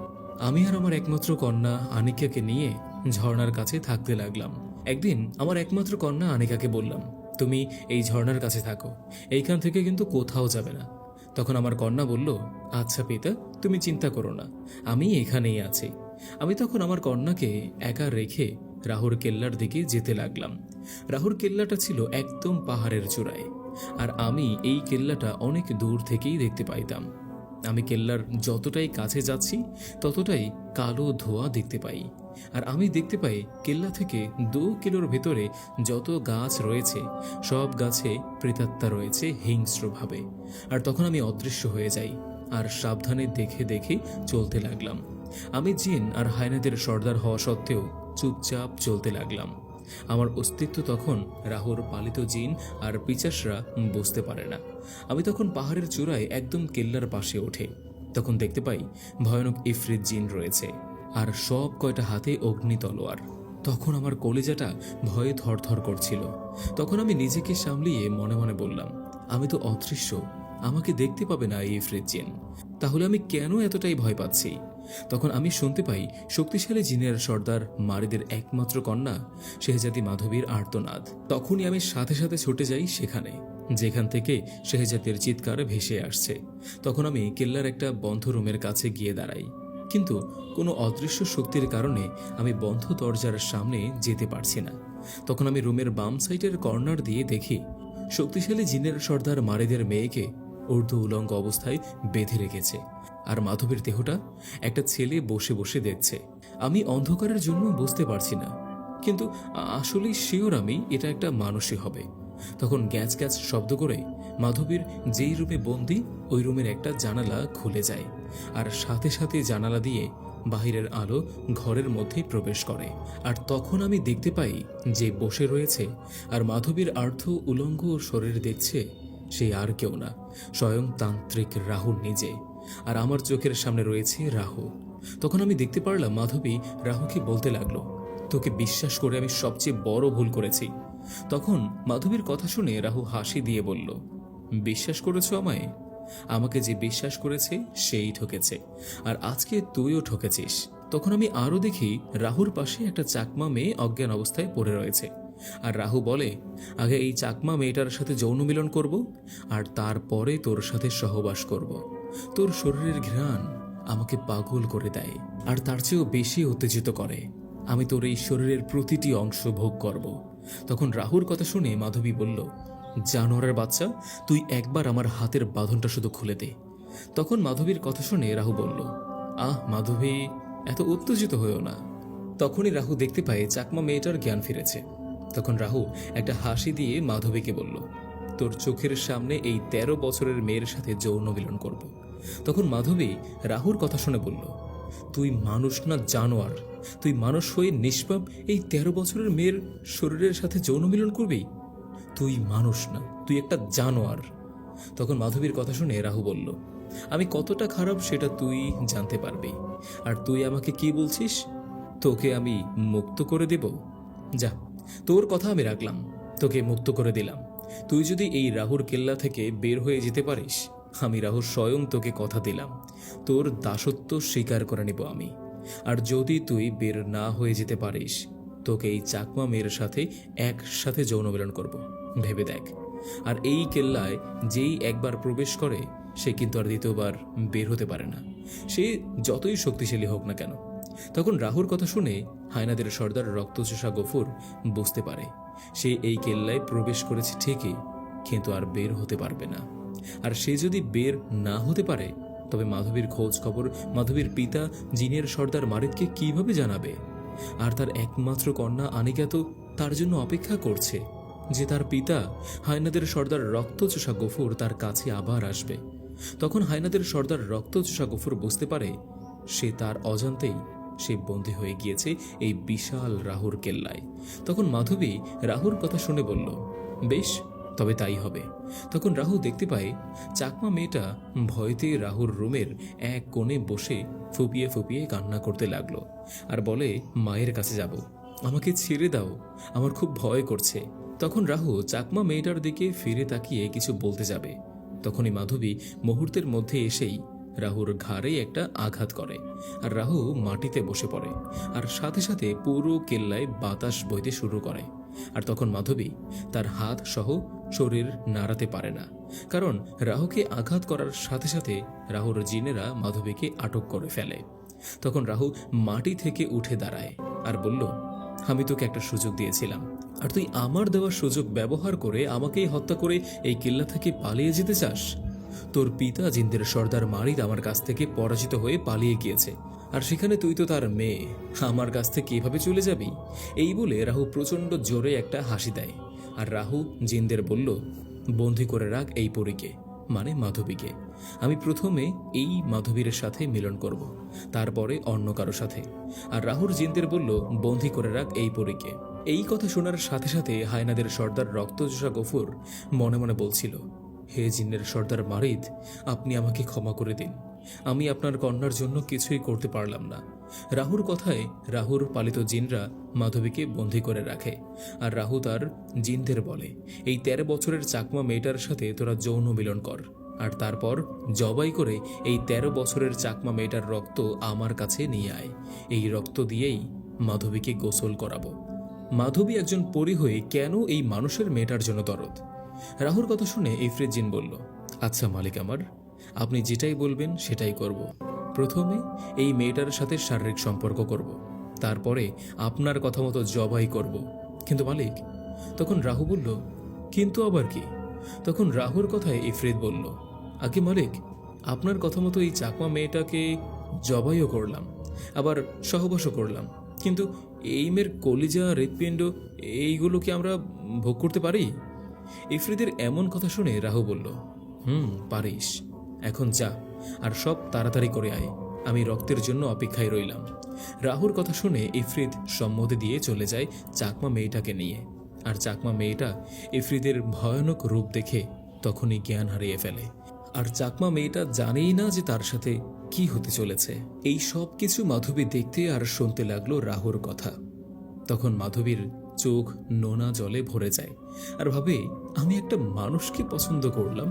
আমি আর আমার একমাত্র কন্যা আনিকাকে নিয়ে ঝর্ণার কাছে থাকতে লাগলাম। একদিন আমার একমাত্র কন্যা আনিকাকে বললাম, তুমি এই ঝর্ণার কাছে থাকো, এইখান থেকে কিন্তু কোথাও যাবে না। তখন আমার কন্যা বলল, আচ্ছা পিতা, তুমি চিন্তা করো না, আমি এখানেই আছি। আমি তখন আমার কন্যাকে একা রেখে রাহুর কেল্লার দিকে যেতে লাগলাম। রাহুর কেল্লাটা ছিল একদম পাহাড়ের চূড়ায়, আর আমি এই কেল্লাটা অনেক দূর থেকেই দেখতে পাইতাম। আমি কেল্লার যতটাই কাছে যাচ্ছি ততটাই কালো ধোঁয়া দেখতে পাই, আর আমি দেখতে পাই কেল্লা থেকে 2 কিলোর ভেতরে যত গাছ রয়েছে সব গাছে প্রেতাত্মা রয়েছে হিংস্রভাবে। আর তখন আমি অদৃশ্য হয়ে যাই আর সাবধানে দেখে দেখে চলতে লাগলাম। আমি জিন আর হায়নাদের সর্দার হওয়া সত্ত্বেও চুপচাপ চলতে লাগলাম। আমার অস্তিত্ব তখন রাহুর পালিত জিন আর পিচাসরা বুঝতে পারে না। আমি তখন পাহাড়ের চূড়ায় একদম কেল্লার পাশে ওঠে। তখন দেখতে পাই ভয়ানক ইফরিত জিন রয়েছে, আর সব কয়টা হাতে অগ্নি তলোয়ার। তখন আমার কলিজাটা ভয়ে থরথর করছিল। তখন আমি নিজেকে সামলিয়ে মনে মনে বললাম, আমি তো অদৃশ্য, আমাকে দেখতে পাবে না এই ইফরিত জিন, তাহলে আমি কেন এতটাই ভয় পাচ্ছি? তখন আমি শুনতে পাই শক্তিশালী জিনের সর্দার মারিদের একমাত্র কন্যা শেহজাদি মাধবীর আর্তনাদ। তখনই আমি সাথে সাথে ছুটে যাই সেখানে, যেখান থেকে শেহজাদের চিৎকার ভেসে আসছে। তখন আমি কেল্লার একটা বন্ধ রুমের কাছে গিয়ে দাঁড়াই, কিন্তু কোনো অদৃশ্য শক্তির কারণে আমি বন্ধ দরজার সামনে যেতে পারছি না। তখন আমি রুমের বাম সাইডের কর্নার দিয়ে দেখি শক্তিশালী জিনের সর্দার মারিদের মেয়েকে উর্দু উলঙ্গ অবস্থায় বেঁধে রেখেছে, আর মাধবীর দেহটা একটা ছেলে বসে বসে দেখছে। আমি অন্ধকারের জন্য বুঝতে পারছি না, কিন্তু আসলেই শিওর আমি এটা একটা মানুষই হবে। তখন গ্যাঁচ গ্যাঁচ শব্দ করে মাধবীর যেই রুমে বন্দি ওই রুমের একটা জানালা খুলে যায়, আর সাথে সাথে জানালা দিয়ে বাহিরের আলো ঘরের মধ্যে প্রবেশ করে। আর তখন আমি দেখতে পাই যে বসে রয়েছে আর মাধবীর আর্থ উলঙ্গ শরীর দেখছে, সে আর কেউ না, স্বয়ং তান্ত্রিক রাহু নিজে। আর আমার চোখের সামনে রয়েছে রাহু। তখন আমি দেখতে পারলাম মাধবী রাহুকে বলতে লাগলো, তোকে বিশ্বাস করে আমি সবচেয়ে বড় ভুল করেছি। তখন মাধবীর কথা শুনে রাহু হাসি দিয়ে বলল, বিশ্বাস করেছো আমায়? আমাকে যে বিশ্বাস করেছে সেই ঠকেছে, আর আজকে তুইও ঠকেছিস। তখন আমি আরো দেখি রাহুর পাশে একটা চাকমা মেয়ে অজ্ঞান অবস্থায় পড়ে রয়েছে, আর রাহু বলে, আগে এই চাকমা মেয়েটার সাথে যৌন মিলন করব, আর তারপরে তোর সাথে সহবাস করব। তোর শরীরের ঘ্রাণ আমাকে পাগল করে দেয়, আর তার চেয়েও বেশি উত্তেজিত করে। আমি তোর এই শরীরের প্রতিটি অংশ ভোগ করব। তখন রাহুর কথা শুনে মাধবী বলল, জানোয়ারের বাচ্চা, তুই একবার আমার হাতের বাঁধনটা শুধু খুলে দে। তখন মাধবীর কথা শুনে রাহু বলল, আহ মাধবী, এত উত্তেজিত হয়েও না। তখনই রাহু দেখতে পায় চাকমা মেয়েটার জ্ঞান ফিরেছে। তখন রাহু একটা হাসি দিয়ে মাধবীকে বলল, তোর চোখের সামনে এই 13 বছরের মেয়ের সাথে যৌন মিলন করব। তখন মাধবী রাহুর কথা শুনে বলল, তুই মানুষ না জানোয়ার? তুই মানুষ হয়ে নিষ্পাপ এই 13 বছরের মেয়ের শরীরের সাথে যৌন মিলন করবি? তুই মানুষ না, তুই একটা জানোয়ার। তখন মাধবীর কথা শুনে রাহু বলল, আমি কতটা খারাপ সেটা তুই জানতে পারবি। আর তুই আমাকে কি বলছিস? তোকে আমি মুক্ত করে দেব? যা, তোর কথা আমি রাখলাম, তোকে মুক্ত করে দিলাম। তুই যদি এই রাহুর কেল্লা থেকে বের হয়ে যেতে পারিস, আমি রাহু স্বয়ং তোকে কথা দিলাম, তোর দাসত্ব স্বীকার করে নেব আমি। আর যদি তুই বের না হয়ে যেতে পারিস, তোকে এই চাকমা মেয়ের সাথে একসাথে যৌন মিলন করব, ভেবে দেখ। আর এই কেল্লায় যেই একবার প্রবেশ করে সে কিন্তু আর দ্বিতীয়বার বের হতে পারে না, সে যতই শক্তিশালী হোক না কেন। তখন রাহুর কথা শুনে হায়নাদের সর্দার রক্তচোষা গফুর বুঝতে পারে সে এই কেল্লায় প্রবেশ করেছে ঠিকই, কিন্তু আর বের হতে পারবে না। আর সে যদি বের না হতে পারে, তবে মাধবীর খোঁজ খবর মাধবীর পিতা জিনের সর্দার মারিদকে কিভাবে জানাবে? আর তার একমাত্র কন্যা আনিকা তো তার জন্য অপেক্ষা করছে, যে তার পিতা হায়নাদের সর্দার রক্তচোষা গফুর তার কাছে আবার আসবে। তখন হায়নাদের সর্দার রক্তচোষা গফুর বুঝতে পারে সে তার অজান্তেই সে বন্দী হয়ে গিয়েছে এই বিশাল রাহুর কেল্লায়। তখন মাধবী রাহুর কথা শুনে বলল, বেশ, তবে তাই হবে। তখন রাহু দেখতে পায় চাকমা মেয়েটা ভয়তে রাহুর রুমের এক কোণে বসে ফুপিয়ে ফুপিয়ে কান্না করতে লাগলো, আর বলে, মায়ের কাছে যাব, আমাকে ছেড়ে দাও, আমার খুব ভয় করছে। তখন রাহু চাকমা মেয়েটার দিকে ফিরে তাকিয়ে কিছু বলতে যাবে, তখনই মাধবী মুহূর্তের মধ্যে এসেই রাহুর ঘাড়ে একটা আঘাত করে, আর রাহু মাটিতে বসে পড়ে, আর সাথে সাথে পুরো কেল্লায় বাতাস বইতে শুরু করে। আর তখন মাধবী তার হাত সহ শরীর নাড়াতে পারে না, কারণ রাহুকে আঘাত করার সাথে সাথে রাহুর জিনেরা মাধবীকে আটক করে ফেলে। তখন রাহু মাটি থেকে উঠে দাঁড়ায় আর বলল, আমি তোকে একটা সুযোগ দিয়েছিলাম, আর তুই আমার দেওয়া সুযোগ ব্যবহার করে আমাকেই হত্যা করে এই কিল্লা থেকে পালিয়ে যেতে চাস? তোর পিতা জিন্দের সর্দার মারিদ আমার কাছ থেকে পরাজিত হয়ে পালিয়ে গিয়েছে, আর সেখানে তুই তো তার মেয়ে, আমার কাছ থেকে এভাবে চলে যাবি? এই বলে রাহু প্রচন্ড জোরে একটা হাসি দেয়। আর রাহু জিন্দের বলল, বন্দি করে রাখ এই পরীকে, মানে মাধবীকে। আমি প্রথমে এই মাধবীর সাথে মিলন করব, তারপরে অন্য কারো সাথে। আর রাহুর জিন্দের বলল, বন্দি করে রাখ এই পরীকে, এই কথা শোনার সাথে সাথে হায়নাদের সর্দার রক্তচোষা গফুর মনে মনে বলছিল, হে জিন্নের সর্দার মারিদ, আপনি আমাকে ক্ষমা করে দিন। আমি আপনার কন্যার জন্য কিছুই করতে পারলাম না। রাহুর কথায় রাহুর পালিত জিনরা মাধবীকে বন্দী করে রাখে, আর রাহু তার জিনদের বলে, এই 13 বছরের চাকমা মেয়েটার সাথে তোরা যৌন মিলন কর, আর তারপর জবাই করে এই 13 বছরের চাকমা মেয়েটার রক্ত আমার কাছে নিয়ে আয়। এই রক্ত দিয়েই মাধবীকে গোসল করাবো। মাধবী একজন পরী হয়ে কেন এই মানুষের মেয়েটার জন্য দরদ? রাহুর কথা শুনে ইফরিত জিন বলল, আচ্ছা মালিক আমার, আপনি যেটাই বলবেন সেটাই করব। প্রথমে এই মেয়েটার সাথে শারীরিক সম্পর্ক করব, তারপরে আপনার কথা মতো জবাই করব। কিন্তু মালিক, তখন রাহু বলল, কিন্তু আবার কি? তখন রাহুর কথায় ইফরিত বলল, আগে মালিক, আপনার কথা মতো এই চাকমা মেয়েটাকে জবাইও করলাম, আবার সহবাসও করলাম, কিন্তু এই মেয়ের কলিজা, হৃৎপিণ্ড এইগুলো কি আমরা ভোগ করতে পারি? ইফরিতের এমন কথা শুনে রাহু বলল, পারিস। এখন যা, আর সব তাড়াতাড়ি করে আয়, আমি রক্তের জন্য অপেক্ষায় রইলাম। রাহুর কথা শুনে ইফরিত সম্মতি দিয়ে চলে যায় চাকমা মেয়েটাকে নিয়ে। আর চাকমা মেয়েটা ইফরিতের ভয়ানক রূপ দেখে তখনই জ্ঞান হারিয়ে ফেলে। আর চাকমা মেয়েটা জানেই না যে তার সাথে কি হতে চলেছে। এই সব কিছু মাধবী দেখতে আর শুনতে লাগলো রাহুর কথা। তখন মাধবীর চোখ নোনা জলে ভরে যায়, আর ভাবে, আমি একটা মানুষকে পছন্দ করলাম,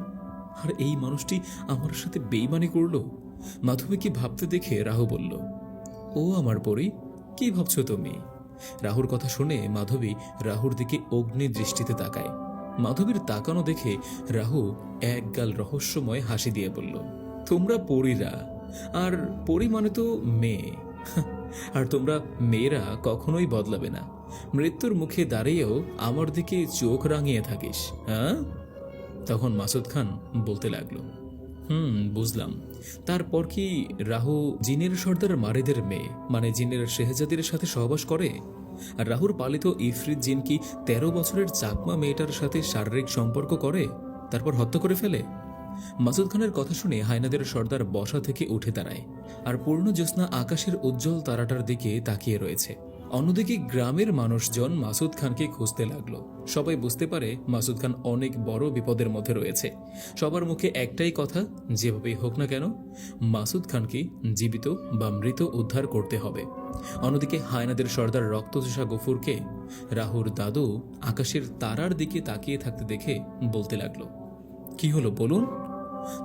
আর এই মানুষটি আমার সাথে বেইমানি করলো। মাধবীকে ভাবতে দেখে রাহু বলল, ও আমার পরী, কি ভাবছো তুমি? রাহুর কথা শুনে মাধবী রাহুর দিকে অগ্নি দৃষ্টিতে তাকায়। মাধবীর তাকানো দেখে রাহু একগাল রহস্যময় হাসি দিয়ে বলল, তোমরা পরীরা, আর পরী মানে তো মেয়ে, আর তোমরা মেয়েরা কখনোই বদলাবে না। মৃত্যুর মুখে দাঁড়িয়েও আমার দিকে চোখ রাঙিয়ে থাকিস, হ্যাঁ? তখন মাসুদ খান বলতে লাগলো, বুঝলাম। তারপর কি রাহু জিনের সর্দার মারিদের মেয়ে, মানে জিনের শেহজাদের সাথে সহবাস করে? আর রাহুর পালিত ইফরিত জিন কি 13 বছরের চাকমা মেয়েটার সাথে শারীরিক সম্পর্ক করে, তারপর হত্যা করে ফেলে? মাসুদ খানের কথা শুনে হায়নাদের সর্দার বসা থেকে উঠে দাঁড়ায়, আর পূর্ণ জ্যোৎস্না আকাশের উজ্জ্বল তারাটার দিকে তাকিয়ে রয়েছে। অন্যদিকে গ্রামের মানুষজন মাসুদ খানকে খুঁজতে লাগলো। সবাই বুঝতে পারে মাসুদ খান অনেক বড় বিপদের মধ্যে রয়েছে। সবার মুখে একটাই কথা, যেভাবেই হোক না কেন মাসুদ খানকে জীবিত বা মৃত উদ্ধার করতে হবে। অন্যদিকে হায়নাদের সর্দার রক্তচোষা গফুরকে রাহুর দাদু আকাশের তারার দিকে তাকিয়ে থাকতে দেখে বলতে লাগলো, কি হলো বলুন?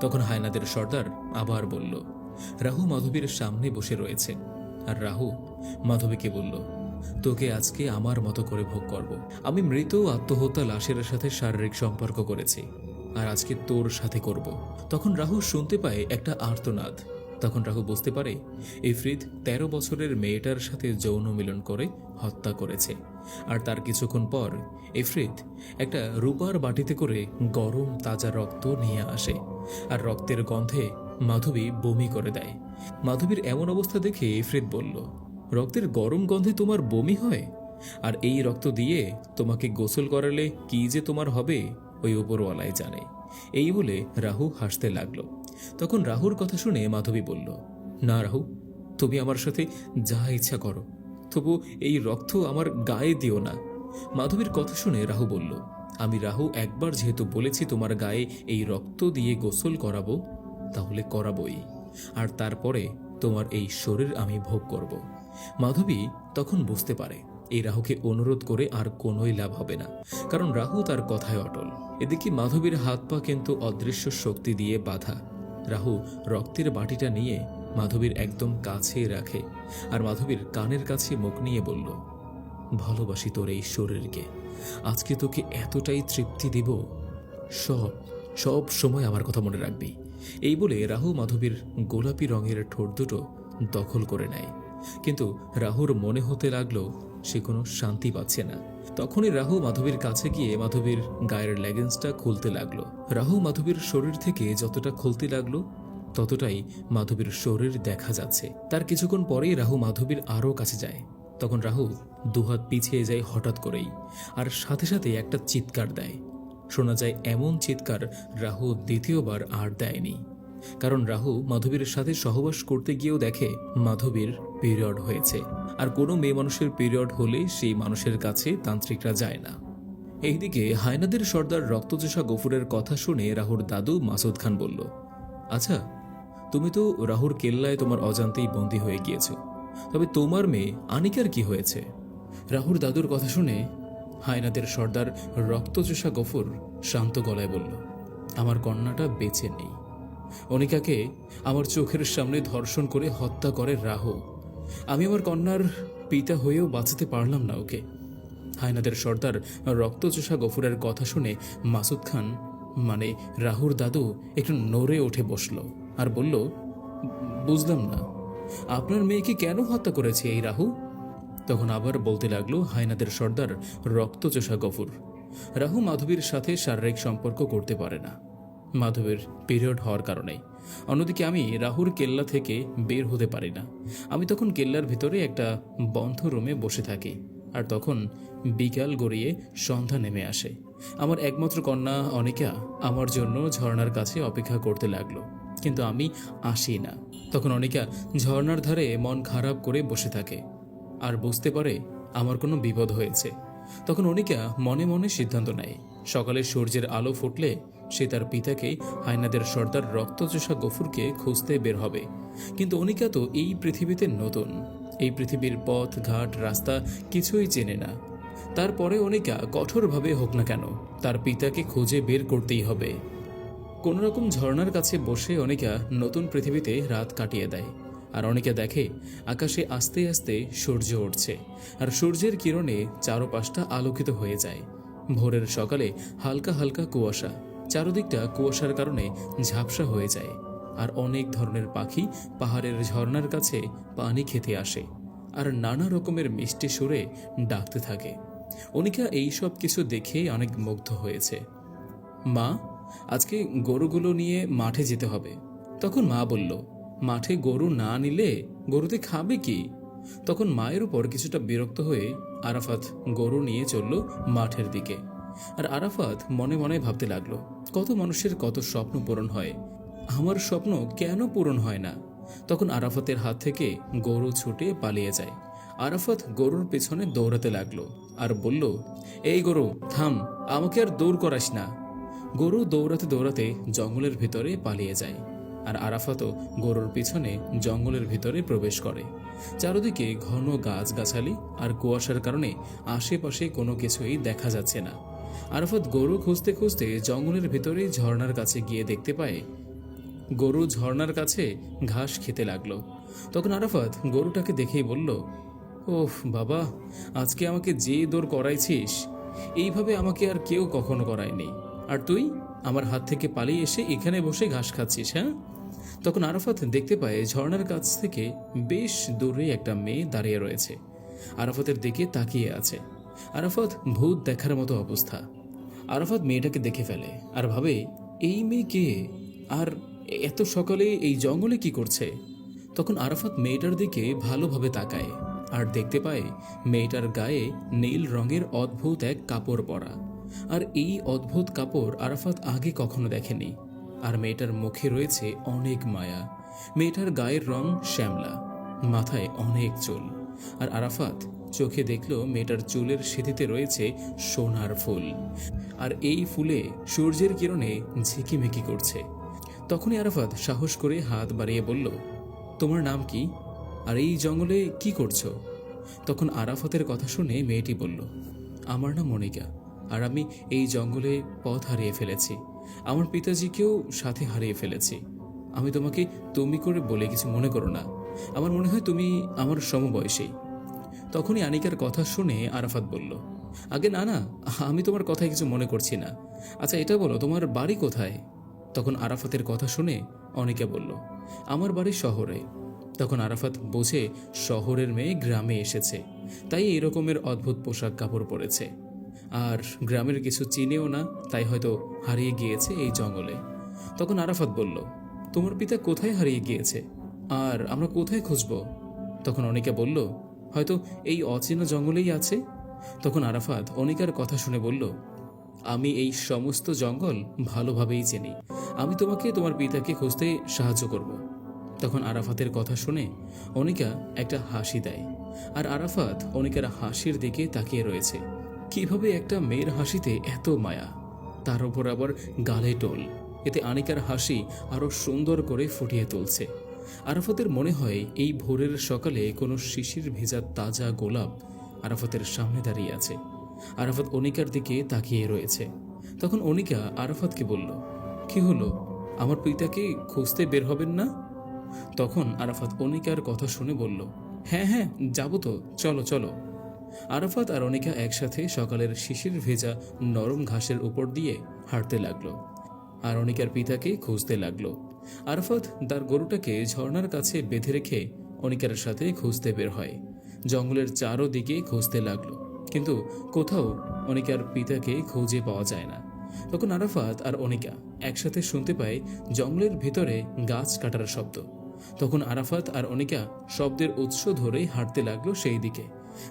তখন হায়নাদের সর্দার আবার বলল, রাহু মাধবীর সামনে বসে রয়েছে। আর রাহু মাধবীকে বলল, তোকে আজকে আমার মতো করে ভোগ করব। আমি মৃত আত্মহত্যা লাশের সাথে শারীরিক সম্পর্ক করেছি, আর আজকে তোর সাথে করব। তখন রাহু শুনতে পায় একটা আর্তনাদ। তখন রাহু বুঝতে পারে ইফরিত 13 বছরের মেয়েটার সাথে যৌন মিলন করে হত্যা করেছে। আর তার কিছুক্ষণ পর ইফরিত একটা রূপার বাটিতে করে গরম তাজা রক্ত নিয়ে আসে, আর রক্তের গন্ধে মাধবী বমি করে দেয়। মাধবীর এমন অবস্থা দেখে ইফরিত বলল, রক্তের গরম গন্ধে তোমার বমি হয়? আর এই রক্ত দিয়ে তোমাকে গোসল করালে কি যে তোমার হবে ওই উপরওয়ালাই জানে। এই বলে রাহু হাসতে লাগলো। তখন রাহুর কথা শুনে মাধবী বলল, না রাহু, তুমি আমার সাথে যা ইচ্ছা করো, তবু এই রক্ত আমার গায়ে দিও না। মাধবীর কথা শুনে রাহু বলল, আমি রাহু একবার যেহেতু বলেছি তোমার গায়ে এই রক্ত দিয়ে গোসল করাবো, তাহলে করাবোই, আর তারপরে তোমার এই শরীর আমি ভোগ করব। মাধবী তখন বুঝতে পারে এই রাহুকে অনুরোধ করে আর কোনোই লাভ হবে না, কারণ রাহু তার কথায় অটল। এদিকে মাধবীর হাত পা কিন্তু অদৃশ্য শক্তি দিয়ে বাঁধা। রাহু রক্তের বাটিটা নিয়ে মাধবীর একদম কাছে রাখে, আর মাধবীর কানের কাছে মুখ নিয়ে বলল, ভালোবাসি তোর এই শরীরকে, আজকে তোকে এতটাই তৃপ্তি দিব, সব সব সময় আমার কথা মনে রাখবি। এই বলে রাহু মাধবীর গোলাপি রঙের ঠোঁট দুটো দখল করে নেয়। কিন্তু রাহুর মনে হতে লাগলো সে কোনো শান্তি পাচ্ছে না। তখনই রাহু মাধবীর কাছে গিয়ে মাধবীর গায়ের লেগিংসটা খুলতে লাগলো। রাহু মাধবীর শরীর থেকে যতটা খুলতে লাগলো ততটাই মাধবীর শরীর দেখা যাচ্ছে। তার কিছুক্ষণ পরেই রাহু মাধবীর আরও কাছে যায়। তখন রাহু দুহাত পিছিয়ে যায় হঠাৎ করেই, আর সাথে সাথে একটা চিৎকার দেয়। শোনা যায় এমন চিৎকার রাহু দ্বিতীয়বার আর দেয়নি, কারণ রাহু মাধবীর সাথে সহবাস করতে গিয়েও দেখে মাধবীর পিরিয়ড হয়েছে। আর কোনো মেয়ে মানুষের পিরিয়ড হলে সেই মানুষের কাছে তান্ত্রিকরা যায় না। এইদিকে হায়নাদের সর্দার রক্তচোষা গফুরের কথা শুনে রাহুর দাদু মাসুদ খান বলল, আচ্ছা, তুমি তো রাহুর কেল্লায় তোমার অজান্তেই বন্দী হয়ে গিয়েছো, তবে তোমার মেয়ে আনিকার কি হয়েছে? রাহুর দাদুর কথা শুনে হায়নাদের সর্দার রক্তচোষা গফুর শান্ত গলায় বলল, আমার কন্যাটা বেঁচে নেই। অনিকাকে আমার চোখের সামনে ধর্ষণ করে হত্যা করে রাহু। আমি আমার কন্যার পিতা হয়েও বাঁচাতে পারলাম না ওকে। হায়নাদের সর্দার রক্তচোষা গফুরের কথা শুনে মাসুদ খান মানে রাহুর দাদু একটু নড়ে উঠে বসল আর বলল, বুঝলাম না, আপনার মেয়েকে কেন হত্যা করেছে এই রাহু? তখন আবার বলতে লাগলো হায়নাদের সর্দার রক্তচোষা গফুর, রাহু মাধবীর সাথে শারীরিক সম্পর্ক করতে পারে না, মাধবীর পিরিয়ড হওয়ার কারণে। অন্যদিকে আমি রাহুর কেল্লা থেকে বের হতে পারি না। আমি তখন কেল্লার ভিতরে একটা বন্ধ রুমে বসে থাকি, আর তখন বিকাল গড়িয়ে সন্ধ্যা নেমে আসে। আমার একমাত্র কন্যা অনিকা আমার জন্য ঝর্ণার কাছে অপেক্ষা করতে লাগলো, কিন্তু আমি আসি না। তখন অনিকা ঝর্ণার ধারে মন খারাপ করে বসে থাকে আর বুঝতে পারে আমার কোনো বিপদ হয়েছে। তখন অনিকা মনে মনে সিদ্ধান্ত নেয়, সকালে সূর্যের আলো ফুটলে সে তার পিতাকে হায়নাদের সর্দার রক্তচোষা গফুরকে খুঁজতে বের হবে। কিন্তু অনিকা তো এই পৃথিবীতে নতুন, এই পৃথিবীর পথ ঘাট রাস্তা কিছুই চেনে না। তারপরে অনিকা কঠোরভাবে হোক না কেন তার পিতাকে খুঁজে বের করতেই হবে। কোনোরকম ঝর্ণার কাছে বসে অনিকা নতুন পৃথিবীতে রাত কাটিয়ে দেয়। আর অনিকা দেখে আকাশে আস্তে আস্তে সূর্য উঠছে, আর সূর্যের কিরণে চারপাশটা আলোকিত হয়ে যায়। ভোরের সকালে হালকা হালকা কুয়াশা, চারদিকটা কুয়াশার কারণে ঝাপসা হয়ে যায়। আর অনেক ধরনের পাখি পাহাড়ের ঝর্ণার কাছে পানি খেতে আসে আর নানা রকমের মিষ্টি সুরে ডাকতে থাকে। অনিকা এই সব কিছু দেখে অনেক মুগ্ধ হয়েছে। মা, আজকে গরুগুলো নিয়ে মাঠে যেতে হবে। তখন মা বলল, মাঠে গরু না নিলে গরুতে খাবে কি? তখন মায়ের উপর কিছুটা বিরক্ত হয়ে আরাফাত গরু নিয়ে চলল মাঠের দিকে। আর আরাফাত মনে মনে ভাবতে লাগলো, কত মানুষের কত স্বপ্ন পূরণ হয়, আমার স্বপ্ন কেন পূরণ হয় না? তখন আরাফাতের হাত থেকে গরু ছুটে পালিয়ে যায়। আরাফাত গরুর পেছনে দৌড়াতে লাগলো আর বলল, এই গরু থাম, আমাকে আর দৌড় করাস না। গরু দৌড়াতে দৌড়াতে জঙ্গলের ভিতরে পালিয়ে যায়, আর আরাফাতও গরুর পিছনে জঙ্গলের ভিতরে প্রবেশ করে। চারদিকে ঘন গাছগাছালি আর কুয়াশার কারণে আশেপাশে কোনো কিছুই দেখা যাচ্ছে না। আরাফাত গরু খুঁজতে খুঁজতে জঙ্গলের ভিতরে ঝর্ণার কাছে গিয়ে দেখতে পায় গরু ঝর্ণার কাছে ঘাস খেতে লাগলো। তখন আরাফাত গরুটাকে দেখেই বলল, ওহ বাবা, আজকে আমাকে যে দৌড় করাইছিস, এইভাবে আমাকে আর কেউ কখনো করায়নি। আর তুই আমার হাত থেকে পালিয়ে এসে এখানে বসে ঘাস খাচ্ছিস, হ্যাঁ? তখন আরাফাত দেখতে পায় ঝর্ণার কাছ থেকে বেশ দূরে একটা মেয়ে দাঁড়িয়ে রয়েছে, আরাফাতের দিকে তাকিয়ে আছে। আরাফাত ভূত দেখার মতো অবস্থা। আরাফাত মেয়েটাকে দেখে ফেলে আর ভাবে, এই মেয়ে কে, আর এত সকালে এই জঙ্গলে কি করছে? তখন আরাফাত মেয়েটার দিকে ভালোভাবে তাকায় আর দেখতে পায় মেয়েটার গায়ে নীল রঙের অদ্ভুত এক কাপড় পরা। আর এই অদ্ভুত কাপড় আরাফাত আগে কখনো দেখেনি। আর মেয়েটার মুখে রয়েছে অনেক মায়া। মেয়েটার গায়ের রং শ্যামলা, মাথায় অনেক চুল। আর আরাফাত চোখে দেখল মেয়েটার চুলের সিঁথিতে রয়েছে সোনার ফুল, আর এই ফুলে সূর্যের কিরণে ঝিকিমিকি করছে। তখনই আরাফাত সাহস করে হাত বাড়িয়ে বলল, তোমার নাম কি, আর এই জঙ্গলে কি করছো? তখন আরাফাতের কথা শুনে মেয়েটি বলল, আমার নাম মনিকা, আর আমি এই জঙ্গলে পথ হারিয়ে ফেলেছি। আমার পিতাজিকেও সাথে হারিয়ে ফেলেছি। আমি তোমাকে তুমি করে বলে কিছু মনে করো না, আমার মনে হয় তুমি আমার সমবয়সী। তখনই আনিকার কথা শুনে আরাফাত বলল, আগে না না, আমি তোমার কথায় কিছু মনে করছি না। আচ্ছা এটা বলো, তোমার বাড়ি কোথায়? তখন আরাফাতের কথা শুনে অনিকা বলল, আমার বাড়ি শহরে। তখন আরাফাত বোঝে শহরের মেয়ে গ্রামে এসেছে, তাই এরকমের অদ্ভুত পোশাক কাপড় পরেছে। আর গ্রামের কিছু চিনেও না, তাই হয়তো হারিয়ে গিয়েছে এই জঙ্গলে। তখন আরাফাত বলল, তোমার পিতা কোথায় হারিয়ে গিয়েছে, আর আমরা কোথায় খুঁজব? তখন অনিকা বলল, হয়তো এই অচেনা জঙ্গলেই আছে। তখন আরাফাত অনিকার কথা শুনে বলল, আমি এই সমস্ত জঙ্গল ভালোভাবেই চিনি, আমি তোমাকে তোমার পিতাকে খুঁজতে সাহায্য করব। তখন আরাফাতের কথা শুনে অনিকা একটা হাসি দেয়, আর আরাফাত অনিকার হাসির দিকে তাকিয়ে রয়েছে। কিভাবে একটা মেয়ের হাসিতে এত মায়া, তার উপর আবার গালে টোল, এতে আনিকার হাসি আরো সুন্দর করে ফুটিয়ে তুলছে। আরাফাতের মনে হয় এই ভোরের সকালে কোনো শিশির ভেজা তাজা গোলাপ আরাফাতের সামনে দাঁড়িয়ে আছে। আরাফাত অনিকার দিকে তাকিয়ে রয়েছে। তখন অনিকা আরাফাতকে বলল, কি হলো, আমার পিতাকে খুঁজতে বের হবেন না? তখন আরাফাত অনিকার কথা শুনে বলল, হ্যাঁ হ্যাঁ যাবো তো, চলো চলো। আরাফাত আর অনিকা একসাথে সকালের শিশির ভেজা নরম ঘাসের উপর দিয়ে হাঁটতে লাগলো, আর অনিকার পিতাকে খুঁজতে লাগলো। আরাফাত তার গরুটাকে ঝর্ণার কাছে বেঁধে রেখে অনিকার সাথে খুঁজতে বের হয়। জঙ্গলের চারোদিকে খুঁজতে লাগলো, কিন্তু কোথাও অনিকার পিতাকে খুঁজে পাওয়া যায় না। তখন আরাফাত আর অনিকা একসাথে শুনতে পায় জঙ্গলের ভিতরে গাছ কাটার শব্দ। তখন আরাফাত আর অনিকা শব্দের উৎস ধরে হাঁটতে লাগলো সেই দিকে,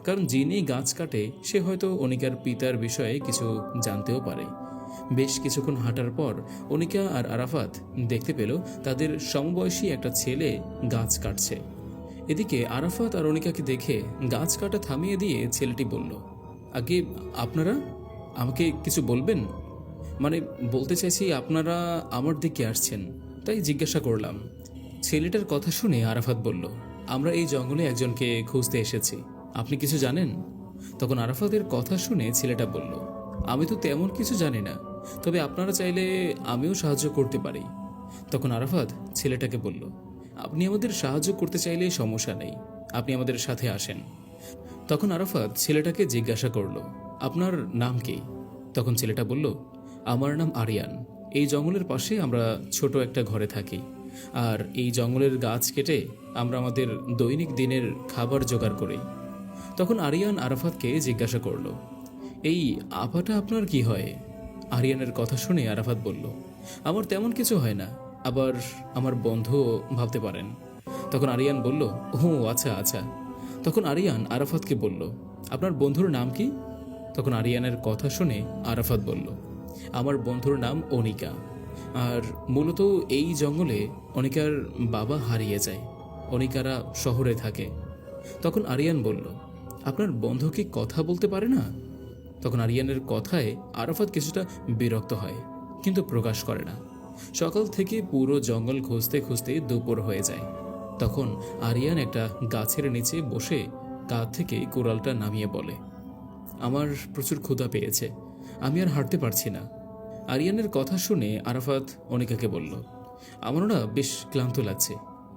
কারণ যিনি গাছ কাটে সে হয়তো অনিকার পিতার বিষয়ে কিছু জানতেও পারে। বেশ কিছুক্ষণ হাঁটার পর অনিকা আর আরাফাত দেখতে পেল তাদের সমবয়সী একটা ছেলে গাছ কাটছে। এদিকে আরাফাত আর অনিকাকে দেখে গাছ কাটা থামিয়ে দিয়ে ছেলেটি বলল, আগে আপনারা আমাকে কিছু বলবেন? মানে বলতে চাইছি আপনারা আমার দিকে আসছেন, তাই জিজ্ঞাসা করলাম। ছেলেটার কথা শুনে আরাফাত বলল, আমরা এই জঙ্গলে একজনকে খুঁজতে এসেছি, আপনি কিছু জানেন? তখন আরাফাতের কথা শুনে ছেলেটা বলল, আমি তো তেমন কিছু জানি না, তবে আপনারা চাইলে আমিও সাহায্য করতে পারি। তখন আরাফাত ছেলেটাকে বলল, আপনি আমাদের সাহায্য করতে চাইলে সমস্যা নেই, আপনি আমাদের সাথে আসেন। তখন আরাফাত ছেলেটাকে জিজ্ঞাসা করলো, আপনার নাম কি? তখন ছেলেটা বলল, আমার নাম আরিয়ান, এই জঙ্গলের পাশে আমরা ছোট একটা ঘরে থাকি, আর এই জঙ্গলের গাছ কেটে আমরা আমাদের দৈনিক দিনের খাবার জোগাড় করি। তখন আরিয়ান আরাফাতকে জিজ্ঞাসা করলো, এই আপাটা আপনার কি হয়? আরিয়ানের কথা শুনে আরাফাত বলল, আমার তেমন কিছু হয় না, আবার আমার বন্ধু ভাবতে পারেন। তখন আরিয়ান বলল, ও আচ্ছা আচ্ছা। তখন আরিয়ান আরাফাতকে বলল, আপনার বন্ধুর নাম কি? তখন আরিয়ানের কথা শুনে আরাফাত বলল, আমার বন্ধুর নাম অনিকা, আর মূলত এই জঙ্গলে অনিকার বাবা হারিয়ে যায়, অনিকারা শহরে থাকে। তখন আরিয়ান বলল, আপনার বন্ধু কি কথা বলতে পারে না? তখন আরিয়ানের কথায় আরাফাত কিছুটা বিরক্ত হয়, কিন্তু প্রকাশ করে না। সকাল থেকে পুরো জঙ্গল খুঁজতে খুঁজতে দুপুর হয়ে যায়। তখন আরিয়ান একটা গাছের নিচে বসে কাঁধ থেকে কুড়ালটা নামিয়ে বলে, আমার প্রচুর ক্ষুধা পেয়েছে, আমি আর হাঁটতে পারছি না। আরিয়ানের কথা শুনে আরাফাত অনিকাকে বলল, আমারও না বেশ ক্লান্ত লাগছে,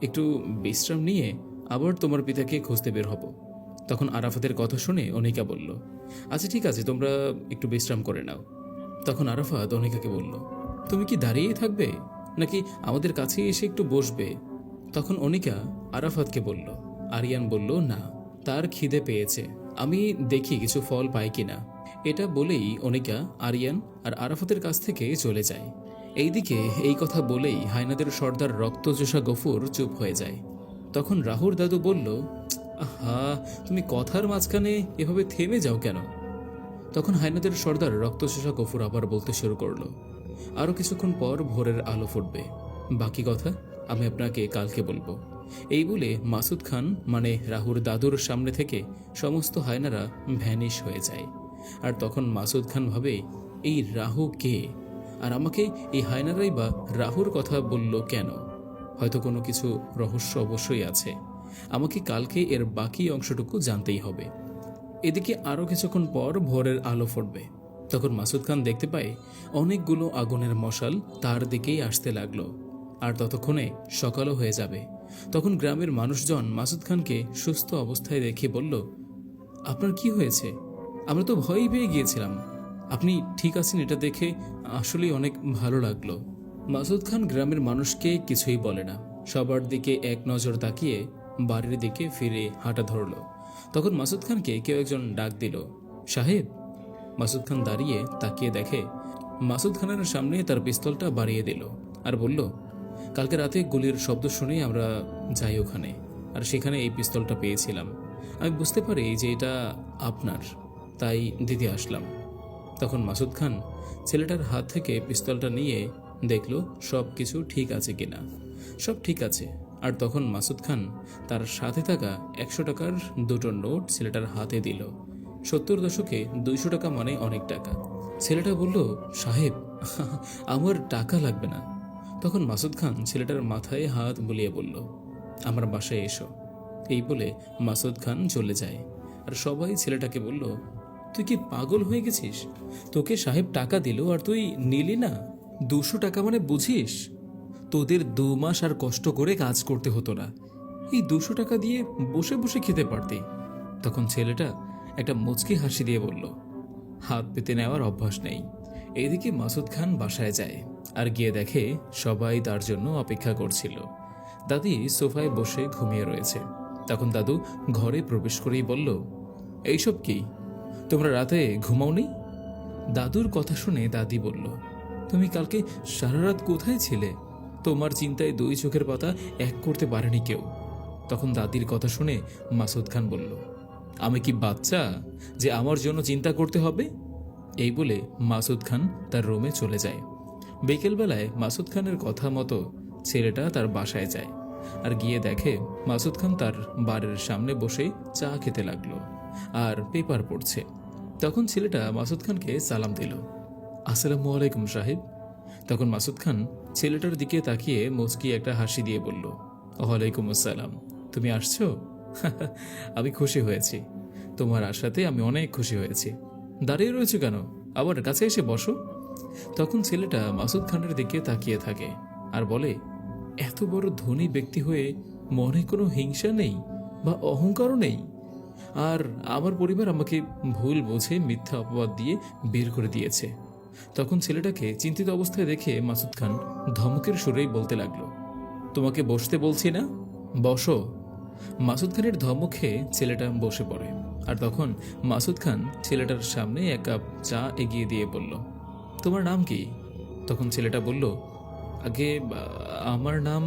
একটু বিশ্রাম নিয়ে আবার তোমার পিতাকে খুঁজতে বের হব। তখন আরাফাতের কথা শুনে অনিকা বলল, আচ্ছা ঠিক আছে, তোমরা একটু বিশ্রাম করে নাও। তখন আরাফাত অনিকাকে বলল, তুমি কি দাঁড়িয়েই থাকবে, নাকি আমাদের কাছে এসে একটু বসবে? তখন অনিকা আরাফাতকে বলল। আরিয়ান বলল, না, তার খিদে পেয়েছে, আমি দেখি কিছু ফল পাই কিনা। এটা বলেই অনিকা আরিয়ান আর আরাফাতের কাছ থেকে চলে যায়। এইদিকে এই কথা বলেই হায়নাদের সর্দার রক্তচোষা গফুর চুপ হয়ে যায়। তখন রাহুর দাদু বলল, আহা, তুমি কথার মাঝখানে এভাবে থেমে যাও কেন? তখন হায়নাদের সর্দার রক্তচোষা গফুর আবার বলতে শুরু করলো, আরও কিছুক্ষণ পর ভোরের আলো ফুটবে, বাকি কথা আমি আপনাকে কালকে বলবো। এই বলে মাসুদ খান মানে রাহুর দাদুর সামনে থেকে সমস্ত হায়নারা ভ্যানিশ হয়ে যায়। আর তখন মাসুদ খান ভাবে, এই রাহু কে, আর আমাকে এই হায়নারাই বা রাহুর কথা বলল কেন? হয়তো কোনো কিছু রহস্য অবশ্যই আছে, আমাকে কালকে এর বাকি অংশটুকু জানতেই হবে। এদিকে আরও কিছুক্ষণ পর ভোরের আলো ফুটবে। তখন মাসুদ খান দেখতে পায় অনেকগুলো আগুনের মশাল তার দিকেই আসতে লাগলো, আর ততক্ষণে সকালও হয়ে যাবে। তখন গ্রামের মানুষজন মাসুদ খানকে সুস্থ অবস্থায় দেখে বলল, আপনার কি হয়েছে? আমরা তো ভয়ই পেয়ে গিয়েছিলাম, আপনি ঠিক আছেন এটা দেখে আসলেই অনেক ভালো লাগলো। মাসুদ খান গ্রামের মানুষকে কিছুই বলে না, সবার দিকে এক নজর তাকিয়ে বাড়ির দিকে ফিরে হাঁটা ধরল। তখন মাসুদ খানকে কেউ একজন ডাক দিল, সাহেব। মাসুদ খান দাঁড়িয়ে তাকিয়ে দেখে মাসুদ খানের সামনে তার পিস্তলটা বাড়িয়ে দিল আর বলল, কালকে রাতে গুলির শব্দ শুনে আমরা যাই ওখানে, আর সেখানে এই পিস্তলটা পেয়েছিলাম। আমি বুঝতে পারি যে এটা আপনার, তাই দিতে আসলাম। তখন মাসুদ খান ছেলেটার হাত থেকে পিস্তলটা নিয়ে দেখল সব কিছু ঠিক আছে কিনা। সব ঠিক আছে, আর তখন মাসুদ খান তার সাথে থাকা 100 টাকার দুটো নোট ছেলেটার হাতে দিল। 70 দশকে 200 টাকা মানে অনেক টাকা। ছেলেটা বলল, সাহেব আমার টাকা লাগবে না। তখন মাসুদ খান ছেলেটার মাথায় হাত বুলিয়ে বলল, আমার বাসায় এসো। এই বলে মাসুদ খান চলে যায়। আর সবাই ছেলেটাকে বলল, তুই কি পাগল হয়ে গেছিস? তোকে সাহেব টাকা দিল আর তুই নিলি না? 200 টাকা মানে বুঝিস? তোদের 2 মাস আর কষ্ট করে কাজ করতে হতো না, এই 200 টাকা দিয়ে বসে বসে খেতে পারতি। তখন ছেলেটা একটা মুচকি হাসি দিয়ে বলল, হাত পেতে নেওয়ার অভ্যাস নেই। এইদিকে মাসুদ খান বাসায় যায় আর গিয়ে দেখে সবাই তার জন্য অপেক্ষা করছিল। দাদি সোফায় বসে ঘুমিয়ে রয়েছে। তখন দাদু ঘরে প্রবেশ করেই বলল, এইসব কি, তোমরা রাতে ঘুমাওনি? দাদুর কথা শুনে দাদি বলল, তুমি কালকে সারা রাত কোথায় ছিলে? তোমার চিন্তায় 2 চোখের পাতা এক করতে পারেনি কেউ। তখন দাদির কথা শুনে মাসুদ খান বলল, আমি কি বাচ্চা যে আমার জন্য চিন্তা করতে হবে? এই বলে মাসুদ খান তার রুমে চলে যায়। বিকেলবেলায় মাসুদ খানের কথা মতো ছেলেটা তার বাসায় যায় আর গিয়ে দেখে মাসুদ খান তার বাড়ির সামনে বসে চা খেতে লাগলো আর পেপার পড়ছে। তখন ছেলেটা মাসুদ খানকে সালাম দিল, আসসালামু আলাইকুম সাহেব। তখন মাসুদ খান ছেলেটার দিকে তাকিয়ে মুচকি একটা হাসি দিয়ে বলল, ওয়ালাইকুম আসসালাম, তুমি আসছো? আমি খুশি হয়েছি, তোমার আসাতে আমি অনেক খুশি হয়েছি। দাঁড়িয়ে রয়েছো কেন, আবার কাছে এসে বসো। তখন ছেলেটা মাসুদ খানের দিকে তাকিয়ে থাকে আর বলে, এত বড় ধনী ব্যক্তি হয়ে মনে কোনো হিংসা নেই বা অহংকারও নেই? আর আমার পরিবার আমাকে ভুল বুঝে মিথ্যা অপবাদ দিয়ে বের করে দিয়েছে। তখন ছেলেটাকে চিন্তিত অবস্থায় দেখে মাসুদ খান ধমকের সুরেই বলতে লাগলো, তোমাকে বসতে বলছি না, বসো। মাসুদ খানের ধমক খেয়ে ছেলেটা বসে পড়ে। আর তখন মাসুদ খান ছেলেটার সামনে 1 কাপ চা এগিয়ে দিয়ে বলল, তোমার নাম কি? তখন ছেলেটা বলল, আগে আমার নাম,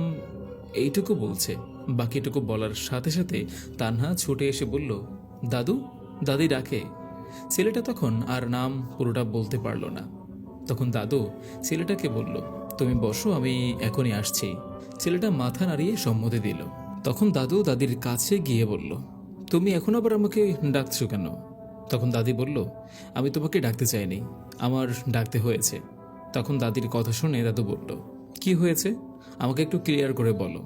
এইটুকু বলছে। বাকিটুকু বলার সাথে সাথে তানহা ছুটে এসে বলল, দাদু, দাদি ডাকে। ছেলেটা তখন আর নাম পুরোটা বলতে পারল না। তখন দাদু ছেলেটাকে বলল, তুমি বসো, আমি এখনই আসছি। ছেলেটা মাথা নাড়িয়ে সম্মতি দিল। তখন দাদু দাদির কাছে গিয়ে বলল, তুমি এখন আবার আমাকে ডাকছো কেন? তখন দাদি বলল, আমি তোমাকে ডাকতে চাইনি, আমার ডাকতে হয়েছে। তখন দাদির কথা শুনে দাদু বলল, কি হয়েছে আমাকে একটু ক্লিয়ার করে বলো।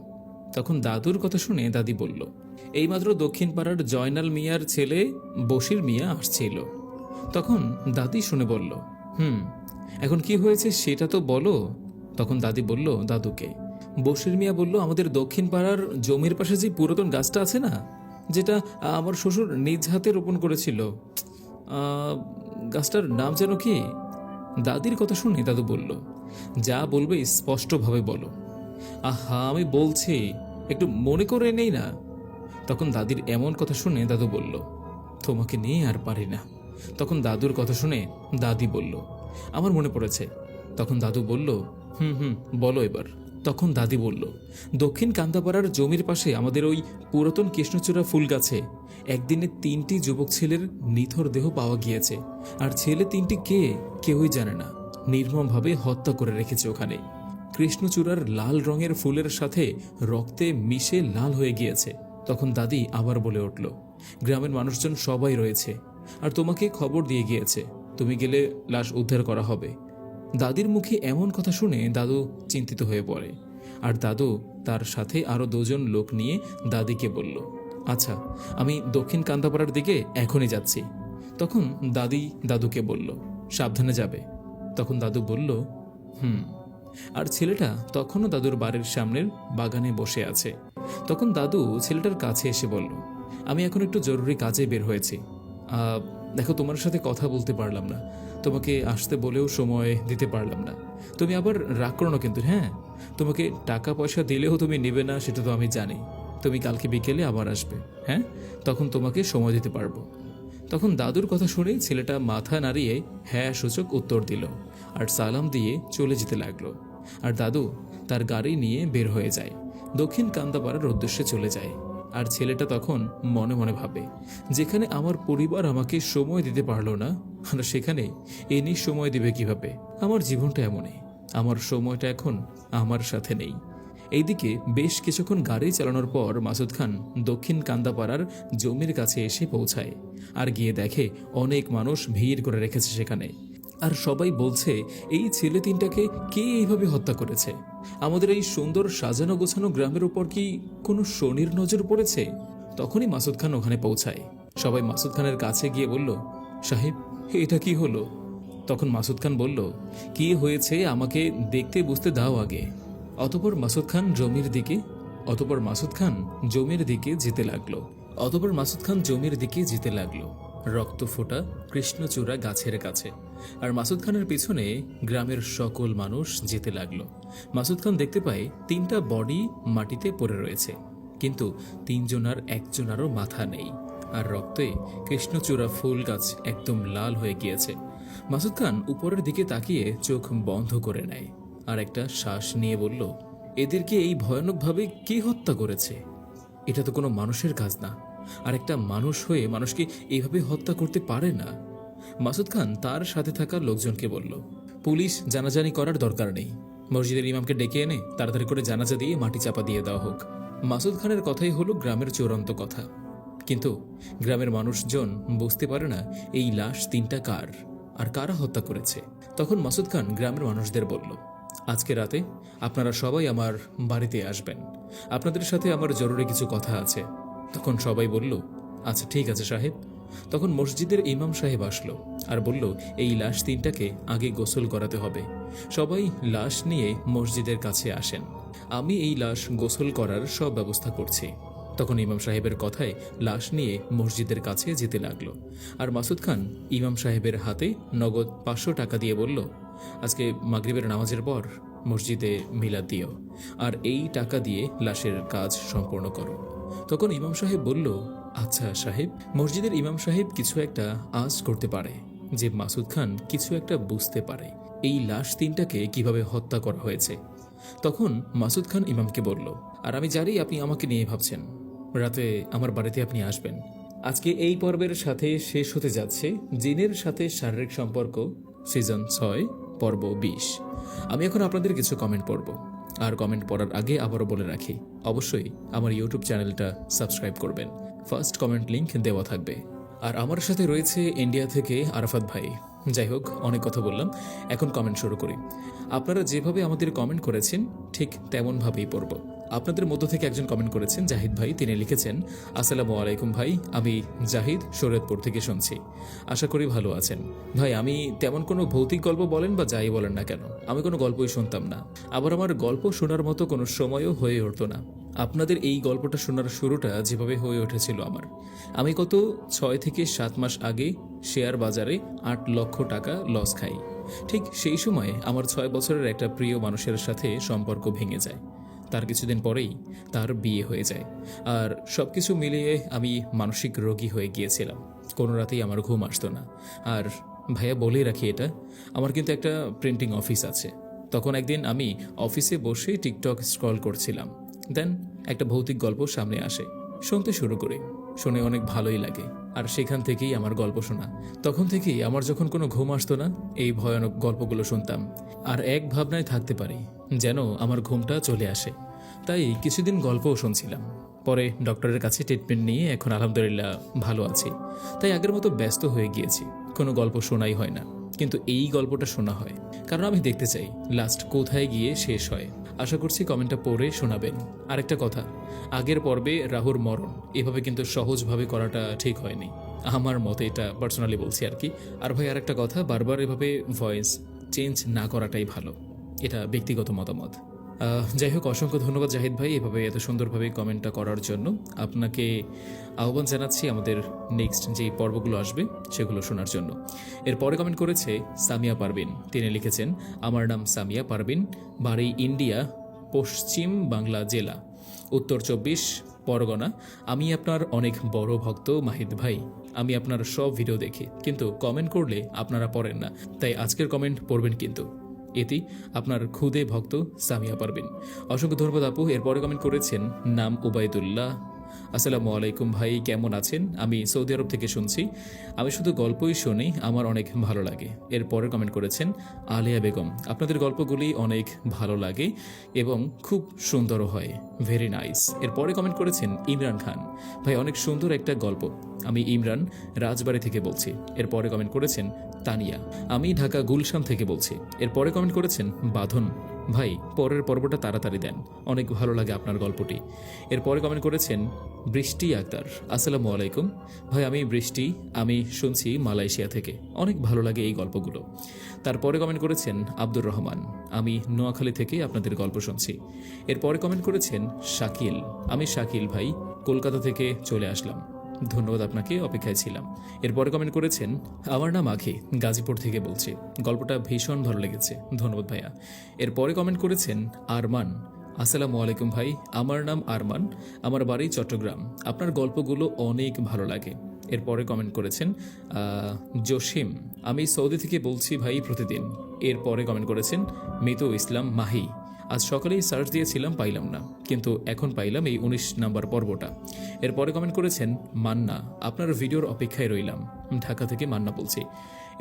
তখন দাদুর কথা শুনে দাদি বলল, এইমাত্র দক্ষিণ পাড়ার জয়নাল মিয়ার ছেলে বশির মিয়া আসছিল। তখন দাদি শুনে বলল, এখন কি হয়েছে সেটা তো বলো। তখন দাদি বলল দাদুকে, বশির মিয়া বলল, আমাদের দক্ষিণ পাড়ার জমির পাশে যে পুরাতন গাছটা আছে না, যেটা আমার শ্বশুর নিজ হাতে রোপণ করেছিল, গাছটার নাম যেন কি? দাদির কথা শুনে দাদু বলল, যা বলবে স্পষ্টভাবে বলো। আহা, আমি বলছি, একটু মনে করে নেই না। তখন দাদির এমন কথা শুনে দাদু বলল, তোমাকে নিয়ে আর পারি না। তখন দাদুর কথা শুনে দাদি বলল, আমার মনে পড়েছে। তখন দাদু বলল, বলো এবার। তখন দাদি বলল, দক্ষিণ কান্দাপাড়ার জমির পাশে আমাদের ওই পুরাতন কৃষ্ণচূড়া ফুল গাছে একদিনে 3টি যুবক ছেলের নিথর দেহ পাওয়া গিয়েছে। আর ছেলে 3টি কে কেউই জানে না, নির্মমভাবে হত্যা করে রেখেছে ওখানে। কৃষ্ণচূড়ার লাল রঙের ফুলের সাথে রক্তে মিশে লাল হয়ে গিয়েছে। তখন দাদি আবার বলে উঠল, গ্রামের মানুষজন সবাই রয়েছে আর তোমাকে খবর দিয়ে গিয়েছে, তুমি গেলে লাশ উদ্ধার করা হবে। দাদির মুখে এমন কথা শুনে দাদু চিন্তিত হয়ে পড়ে। আর দাদু তার সাথে আরো 2 জন লোক নিয়ে দাদিকে বলল, আচ্ছা, আমি দক্ষিণ কান্দাপাড়ার দিকে এখনই যাচ্ছি। তখন দাদি দাদুকে বলল, সাবধানে যাবে। তখন দাদু বলল, আর ছেলেটা তখনও দাদুর বাড়ির সামনের বাগানে বসে আছে। তখন দাদু ছেলেটার কাছে এসে বলল, আমি এখন একটু জরুরি কাজে বের হয়েছি। দেখো, তোমার সাথে কথা বলতে পারলাম না, তোমাকে আসতে বলেও সময় দিতে পারলাম না। তুমি আবার রাগ করো না কিন্তু, হ্যাঁ? তোমাকে টাকা পয়সা দিলেও তুমি নেবে না, সেটা তো আমি জানি। তুমি কালকে বিকেলে আবার আসবে, হ্যাঁ? তখন তোমাকে সময় দিতে পারবো। তখন দাদুর কথা শুনে ছেলেটা মাথা নাড়িয়ে হ্যাঁ সূচক উত্তর দিল আর সালাম দিয়ে চলে যেতে লাগলো। আর দাদু তার গাড়ি নিয়ে বের হয়ে যায়, দক্ষিণ কান্দাপাড়ার উদ্দেশ্যে চলে যায়। আর ছেলেটা তখন মনে মনে ভাবে, যেখানে আমার পরিবার আমাকে সময় দিতে পারলো না, আর সেখানে এনি সময় দিবে কিভাবে? আমার জীবনটা এমনই, আমার সময়টা এখন আমার সাথে নেই। এইদিকে বেশ কিছুক্ষণ গাড়ি চালানোর পর মাসুদ খান দক্ষিণ কান্দাপাড়ার জমির কাছে এসে পৌঁছায় আর গিয়ে দেখে অনেক মানুষ ভিড় করে রেখেছে সেখানে। আর সবাই বলছে এই ছেলে তিনটাকে কে এইভাবে হত্যা করেছে। আমাদের এই সুন্দর সাজানো গোছানো গ্রামের উপর কি কোনো শনির নজর পড়েছে? তখনই মাসুদ খান ওখানে পৌঁছায়। সবাই মাসুদ খানের কাছে গিয়ে বলল, সাহেব এটা কি হলো? তখন মাসুদ খান বলল, কি হয়েছে আমাকে দেখতে বুঝতে দাও আগে। অতঃপর মাসুদ খান জমির দিকে যেতে লাগলো। রক্ত ফোটা কৃষ্ণচূড়া গাছের কাছে। আর মাসুদ খানের পিছনে গ্রামের সকল মানুষ যেতে লাগলো। মাসুদ খান দেখতে পায় 3টা বডি মাটিতে পড়ে রয়েছে, কিন্তু 3জনার একজনারও মাথা নেই। আর রক্তে কৃষ্ণচূড়া ফুল গাছ একদম লাল হয়ে গিয়েছে। মাসুদ খান উপরের দিকে তাকিয়ে চোখ বন্ধ করে নেয় আর একটা শ্বাস নিয়ে বলল, এদেরকে এই ভয়ানকভাবে কে হত্যা করেছে? এটা তো কোনো মানুষের কাজ না। আর একটা মানুষ হয়ে মানুষকে এইভাবে হত্যা করতে পারে না। মাসুদ খান তার সাথে থাকা লোকজনকে বলল, পুলিশ জানাজানি করার দরকার নেই। মসজিদের ইমামকে ডেকে এনে তাড়াতাড়ি করে জানাজা দিয়ে মাটি চাপা দিয়ে দেওয়া হোক। মাসুদ খানের কথাই হলো গ্রামের চূড়ান্ত কথা। কিন্তু গ্রামের মানুষজন বুঝতে পারে না এই লাশ 3টা কার আর কারা হত্যা করেছে। তখন মাসুদ খান গ্রামের মানুষদের বলল, আজকে রাতে আপনারা সবাই আমার বাড়িতে আসবেন। আপনাদের সাথে আমার জরুরি কিছু কথা আছে। তখন সবাই বলল, আচ্ছা ঠিক আছে সাহেব। তখন মসজিদের ইমাম সাহেব আসলো আর বলল, এই লাশ 3টাকে আগে গোসল করাতে হবে। সবাই লাশ নিয়ে মসজিদের কাছে আসেন। আমি এই লাশ গোসল করার সব ব্যবস্থা করছি। তখন ইমাম সাহেবের কথায় লাশ নিয়ে মসজিদের কাছে যেতে লাগলো। আর মাসুদ খান ইমাম সাহেবের হাতে নগদ 500 টাকা দিয়ে বলল, আজকে মাগরিবের নামাজের পর মসজিদে মিলাদ দিও, আর এই টাকা দিয়ে লাশের কাজ সম্পূর্ণ করো। তখন ইমাম সাহেব বলল, আচ্ছা সাহেব। মসজিদের ইমাম সাহেব কিছু একটা আজ করতে পারে যে মাসুদ খান কিছু একটা বুঝতে পারে এই লাশ 3টাকে কিভাবে হত্যা করা হয়েছে। তখন মাসুদ খান ইমামকে বলল, আর আমি জানি আপনি আমাকে নিয়ে ভাবছেন। রাতে আমার বাড়িতে আপনি আসবেন। আজকে এই পর্বের সাথে শেষ হতে যাচ্ছে জিনের সাথে শারীরিক সম্পর্ক সিজন 6 পর্ব 20। আমি এখন আপনাদের কিছু কমেন্ট পড়ব। আর কমেন্ট পড়ার আগে আবারও বলে রাখি, অবশ্যই আমার ইউটিউব চ্যানেলটা সাবস্ক্রাইব করবেন। ফার্স্ট কমেন্ট লিংক দেওয়া থাকবে। আর আমার সাথে রয়েছে ইন্ডিয়া থেকে আরাফাত ভাই। যাই হোক, অনেক কথা বললাম, এখন কমেন্ট শুরু করি। আপনারা যেভাবে আমাদের কমেন্ট করেছেন ঠিক তেমনভাবেই পড়ব। আপনাদের মধ্য থেকে একজন কমেন্ট করেছেন জাহিদ ভাই। তিনি লিখেছেন, আসসালামু আলাইকুম ভাই, আমি জাহিদ শরীয়তপুর থেকে শুনছি। আশা করি ভালো আছেন। ভাই, আমি তেমন কোনো ভৌতিক গল্প বলেন বা যাই বলেন না কেন, আমি কোনো গল্পই শুনতাম না। আবার আমার গল্প শোনার মতো কোনো সময়ও হয়ে উঠতো না। আপনাদের এই গল্পটা শোনার শুরুটা যেভাবে হয়ে উঠেছিল আমি গত 6 থেকে 7 মাস আগে শেয়ার বাজারে 8 লক্ষ টাকা লস খাই। ঠিক সেই সময় আমার 6 বছরের একটা প্রিয় মানুষের সাথে সম্পর্ক ভেঙে যায়। তার কিছুদিন পরেই তার বিয়ে হয়ে যায়। আর সবকিছু মিলিয়ে আমি মানসিক রোগী হয়ে গিয়েছিলাম। কোনো রাতেই আমার ঘুম আসতো না। আর ভাইয়া বলেই রাখি, এটা আমার কিন্তু একটা প্রিন্টিং অফিস আছে। তখন একদিন আমি অফিসে বসে টিকটক স্ক্রল করছিলাম। দেন একটা ভৌতিক গল্প সামনে আসে। শুনতে শুরু করি। শুনে অনেক ভালোই লাগে। আর সেখান থেকেই আমার গল্প শোনা। তখন থেকেই আমার যখন কোনো ঘুম আসতো না, এই ভয়ানক গল্পগুলো শুনতাম। আর এক ভাবনায় থাকতে পারি যেন আমার ঘুমটা চলে আসে। তাই কিছুদিন গল্পও শুনছিলাম। পরে ডক্টরের কাছে ট্রিটমেন্ট নিয়ে এখন আলহামদুলিল্লাহ ভালো আছি। তাই আগের মতো ব্যস্ত হয়ে গিয়েছি। কোনো গল্প শোনাই হয় না, কিন্তু এই গল্পটা শোনা হয়, কারণ আমি দেখতে চাই লাস্ট কোথায় গিয়ে শেষ হয়। আশা করছি কমেন্টটা পড়ে শোনাবেন। আরেকটা কথা, আগের পর্বে রাহুর মরণ এভাবে কিন্তু সহজভাবে করাটা ঠিক হয়নি, আমার মতে। এটা পার্সোনালি বলছি আর কি। আর ভাই, আরেকটা কথা, বারবার এভাবে ভয়েস চেঞ্জ না করাটাই ভালো। এটা ব্যক্তিগত মতামত। যাই হোক, অসংখ্য ধন্যবাদ জাহিদ ভাই এভাবে এত সুন্দরভাবে কমেন্টটা করার জন্য। আপনাকে আহ্বান জানাচ্ছি আমাদের নেক্সট যে পর্বগুলো আসবে সেগুলো শোনার জন্য। এরপরে কমেন্ট করেছে সামিয়া পারভিন। তিনি লিখেছেন, আমার নাম সামিয়া পারভিন, বাড়ি ইন্ডিয়া, পশ্চিম বাংলা জেলা, উত্তর 24 পরগনা। আমি আপনার অনেক বড় ভক্ত মাহিদ ভাই। আমি আপনার সব ভিডিও দেখি, কিন্তু কমেন্ট করলে আপনারা পড়েন না। তাই আজকের কমেন্ট পড়বেন কিন্তু। এটি আপনার খুদে ভক্ত সামিয়া পারভিন। অসংখ্য ধন্যবাদ আপু। এরপরে কমেন্ট করেছেন নাম উবাইদুল্লাহ আসসালামু আলাইকুম ভাই, কেমন আছেন? আমি সৌদি আরব থেকে শুনছি। আমি শুধু গল্পই শুনি, আমার অনেক ভালো লাগে। এরপরে কমেন্ট করেছেন আলিয়া বেগম, আপনাদের গল্পগুলি অনেক ভালো লাগে এবং খুব সুন্দরও হয়, ভেরি নাইস। এরপরে কমেন্ট করেছেন ইমরান খান, ভাই অনেক সুন্দর একটা গল্প। আমি ইমরান রাজবাড়ী থেকে বলছি। এরপরে কমেন্ট করেছেন তানিয়া, আমি ঢাকা গুলশান থেকে বলছি। এরপরে কমেন্ট করেছেন বাঁধন, ভাই পরের পর্বটা তাড়াতাড়ি দেন, অনেক ভালো লাগে আপনার গল্পটি। এরপরে কমেন্ট করেছেন বৃষ্টি আক্তার, আসসালামু আলাইকুম ভাই, আমি বৃষ্টি, আমি শুনছি মালয়েশিয়া থেকে, অনেক ভালো লাগে এই গল্পগুলো। তারপরে কমেন্ট করেছেন আব্দুর রহমান, আমি নোয়াখালী থেকে আপনাদের গল্প শুনছি। এরপরে কমেন্ট করেছেন শাকিল, আমি শাকিল ভাই, কলকাতা থেকে চলে আসলাম। ধন্যবাদ আপনাকে, অপেক্ষায় ছিলাম। এরপরে কমেন্ট করেছেন আমার নাম আখি, গাজীপুর থেকে বলছি, গল্পটা ভীষণ ভালো লেগেছে, ধন্যবাদ ভাইয়া। এরপরে কমেন্ট করেছেন আরমান, আসসালামু আলাইকুম ভাই, আমার নাম আরমান, আমার বাড়ি চট্টগ্রাম, আপনার গল্পগুলো অনেক ভালো লাগে। এরপরে কমেন্ট করেছেন জসিম, আমি সৌদি থেকে বলছি ভাই প্রতিদিন। এরপরে কমেন্ট করেছেন মিতু ইসলাম মাহি, আজ সকালেই সার্চ দিয়েছিলাম, পাইলাম না, কিন্তু এখন পাইলাম এই 19 নাম্বার পর্বটা। এরপরে কমেন্ট করেছেন মান্না, আপনার ভিডিওর অপেক্ষায় রইলাম, ঢাকা থেকে মান্না বলছি।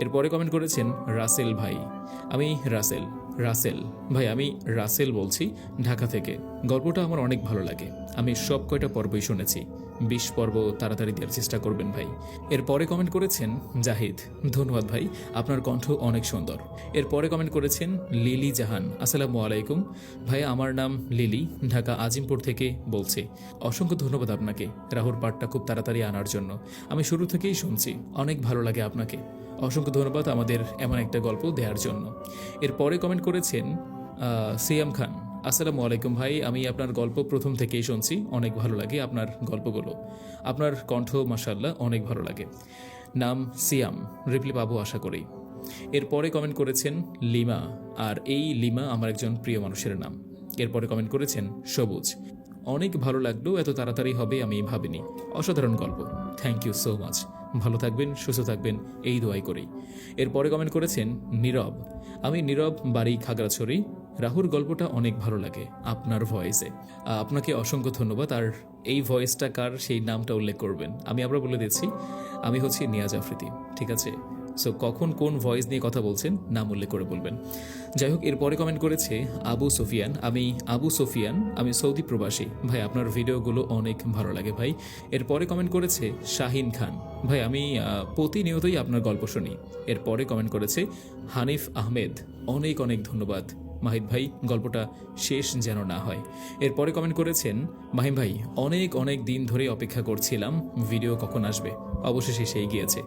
এরপরে কমেন্ট করেছেন রাসেল ভাই, আমি রাসেল ভাই, আমি রাসেল বলছি ঢাকা থেকে, গল্পটা আমার অনেক ভালো লাগে, আমি সব কয়টা পর্বই শুনেছি, 20 পর্ব তাড়াতাড়ি দেওয়ার চেষ্টা করবেন ভাই। এরপরে কমেন্ট করেছেন জাহিদ, ধন্যবাদ ভাই, আপনার কণ্ঠ অনেক সুন্দর। এরপরে কমেন্ট করেছেন লিলি জাহান, আসসালামু আলাইকুম ভাই, আমার নাম লিলি, ঢাকা আজিমপুর থেকে বলছি। অসংখ্য ধন্যবাদ আপনাকে রাহুর পাঠটা খুব তাড়াতাড়ি আনার জন্য, আমি শুরু থেকেই শুনছি, অনেক ভালো লাগে আপনাকে, অসংখ্য ধন্যবাদ আমাদের এমন একটা গল্প দেওয়ার জন্য। এরপরে কমেন্ট করেছেন সিয়াম খান, আসসালামু আলাইকুম ভাই, আমি আপনার গল্প প্রথম থেকেই শুনছি, অনেক ভালো লাগে আপনার গল্পগুলো, আপনার কণ্ঠ মাশাআল্লাহ অনেক ভালো লাগে। নাম সিয়াম, রিপ্লাই পাবো আশা করি। এরপরে কমেন্ট করেছেন লিমা, আর এই লিমা আমার একজন প্রিয় মানুষের নাম। এরপরে কমেন্ট করেছেন সবুজ, অনেক ভালো লাগলো, এত তাড়াতাড়ি হবে আমি ভাবিনি, অসাধারণ গল্প, থ্যাংক ইউ সো মাচ, ভালো থাকবেন সুস্থ থাকবেন এই দোয়াই করি। এরপরে কমেন্ট করেছেন নীরব, আমি নীরব, বাড়ি খাগড়াছড়ি, রাহুর গল্পটা অনেক ভালো লাগে আপনার ভয়েসে। আপনাকে অসংখ্য ধন্যবাদ। আর এই ভয়েসটা কার সেই নামটা উল্লেখ করবেন, আমি আবার বলে দিচ্ছি, আমি হচ্ছি নিয়াজ আফ্রিদি, ঠিক আছে? সো কখন কোন ভয়েস নিয়ে কথা বলছেন নাম উল্লেখ করে বলবেন। যাই হোক, এরপরে কমেন্ট করেছে আবু সুফিয়ান, আমি সৌদি প্রবাসী ভাই, আপনার ভিডিওগুলো অনেক ভালো লাগে ভাই। এরপরে কমেন্ট করেছে শাহিন খান, ভাই আমি প্রতিনিয়তই আপনার গল্প শুনি। এরপরে কমেন্ট করেছে হানিফ আহমেদ, অনেক অনেক ধন্যবাদ মাহিদ ভাই, গল্পটা শেষ যেন না হয়। এরপরে কমেন্ট করেছেন মাহিম ভাই, অনেক অনেক দিন ধরে অপেক্ষা করছিলাম, ভিডিও কখন আসবে, অবশেষে সেই গিয়েছে।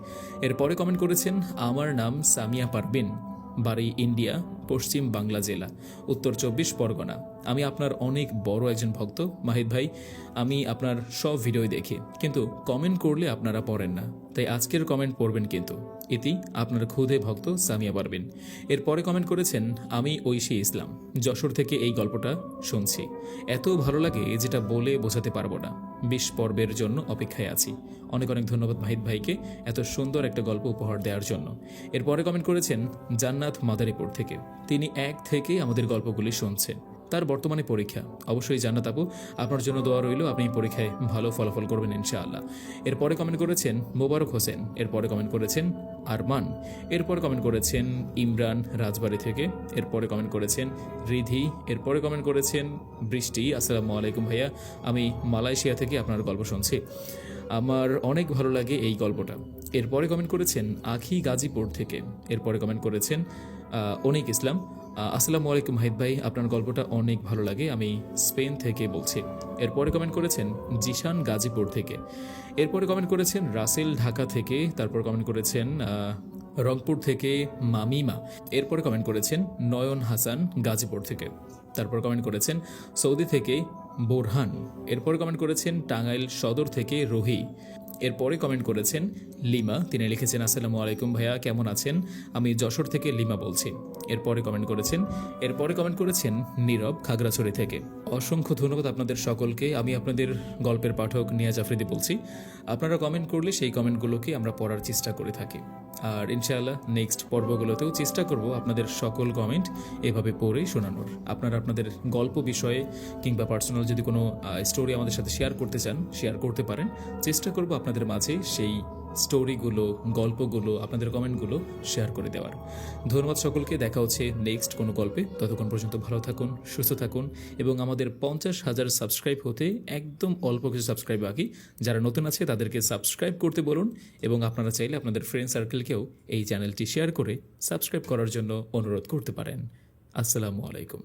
এরপরে কমেন্ট করেছেন আমার নাম সামিয়া পারবিন, বাড়ি ইন্ডিয়া, পশ্চিম বাংলা জেলা, উত্তর 24 পরগনা, আমি আপনার অনেক বড় একজন ভক্ত মাহিদ ভাই, আমি আপনার সব ভিডিওই দেখি, কিন্তু কমেন্ট করলে আপনারা পড়েন না, তাই আজকের কমেন্ট পড়বেন কিন্তু। ইতি আপনার ক্ষুদে ভক্ত সামিয়া পারবিন। এরপরে কমেন্ট করেছেন আমি ঐশী ইসলাম, যশোর থেকে এই গল্পটা শুনছি, এত ভালো লাগে যেটা বলে বোঝাতে পারবো না, 20 পর্বের জন্য অপেক্ষায় আছি। অনেক অনেক ধন্যবাদ মাহিদ ভাইকে এত সুন্দর একটা গল্প উপহার দেওয়ার জন্য। এরপরে কমেন্ট করেছেন জান্নাত মাদারীপুর থেকে, তিনি 1 থেকে আমাদের গল্পগুলি শুনছেন, তার বর্তমানে পরীক্ষা, অবশ্যই জান্নাত আপু আপনার জন্য দোয়া রইল, আপনি পরীক্ষায় ভালো ফলাফল করবেন ইনশাআল্লাহ। এরপরে কমেন্ট করেছেন মোবারক হোসেন, এরপরে কমেন্ট করেছেন আরমান, এরপরে কমেন্ট করেছেন ইমরান রাজবাড়ী থেকে, এরপরে কমেন্ট করেছেন রিধি, এরপরে কমেন্ট করেছেন বৃষ্টি, আসসালামু আলাইকুম ভাইয়া, আমি মালয়েশিয়া থেকে আপনার গল্প শুনছি, আমার অনেক ভালো লাগে এই গল্পটা। এরপরে কমেন্ট করেছেন আখি গাজীপুর থেকে। এরপরে কমেন্ট করেছেন অনিক ইসলাম, আসসালামু আলাইকুম মাহিদ ভাই, আপনার গল্পটা অনেক ভালো লাগে, আমি স্পেন থেকে বলছি। এরপরে কমেন্ট করেছেন জিশান গাজীপুর থেকে। এরপরে কমেন্ট করেছেন রাসেল ঢাকা থেকে। তারপর কমেন্ট করেছেন রংপুর থেকে মামিমা। এরপরে কমেন্ট করেছেন নয়ন হাসান গাজীপুর থেকে। তারপর কমেন্ট করেছেন সৌদি থেকে বোরহান। এরপরে কমেন্ট করেছেন টাঙ্গাইল সদর থেকে রোহি। এরপরে কমেন্ট করেছেন লিমা, তিনি লিখেছেন আসসালামু আলাইকুম ভাইয়া, কেমন আছেন, আমি যশোর থেকে লিমা বলছি। এরপরে কমেন্ট করেছেন নীরব খাগড়াছড়ি থেকে। অসংখ্য ধন্যবাদ আপনাদের সকলকে, আমি আপনাদের গল্পের পাঠক নিয়াজ আফ্রিদি বলছি। আপনারা কমেন্ট করলে সেই কমেন্টগুলোকে আমরা পড়ার চেষ্টা করে থাকি। আর ইনশাআল্লাহ নেক্সট পর্বগুলোতেও চেষ্টা করব আপনাদের সকল কমেন্ট এভাবে পড়ে শোনানোর। আপনারা আপনাদের গল্প বিষয়ে কিংবা পার্সোনাল যদি কোনো স্টোরি আমাদের সাথে শেয়ার করতে চান শেয়ার করতে পারেন। চেষ্টা করব আপনাদের মাঝে সেই স্টোরিগুলো, গল্পগুলো, আপনাদের কমেন্টগুলো শেয়ার করে দেওয়ার। ধন্যবাদ সকলকে। দেখা হচ্ছে নেক্সট কোনো গল্পে। ততক্ষণ পর্যন্ত ভালো থাকুন, সুস্থ থাকুন এবং আমাদের 50,000 সাবস্ক্রাইব হতে একদম অল্প কিছু সাবস্ক্রাইব বাকি। যারা নতুন আছে তাদেরকে সাবস্ক্রাইব করতে বলুন এবং আপনারা চাইলে আপনাদের ফ্রেন্ড সার্কেলকেও এই চ্যানেলটি শেয়ার করে সাবস্ক্রাইব করার জন্য অনুরোধ করতে পারেন। আসসালামু আলাইকুম।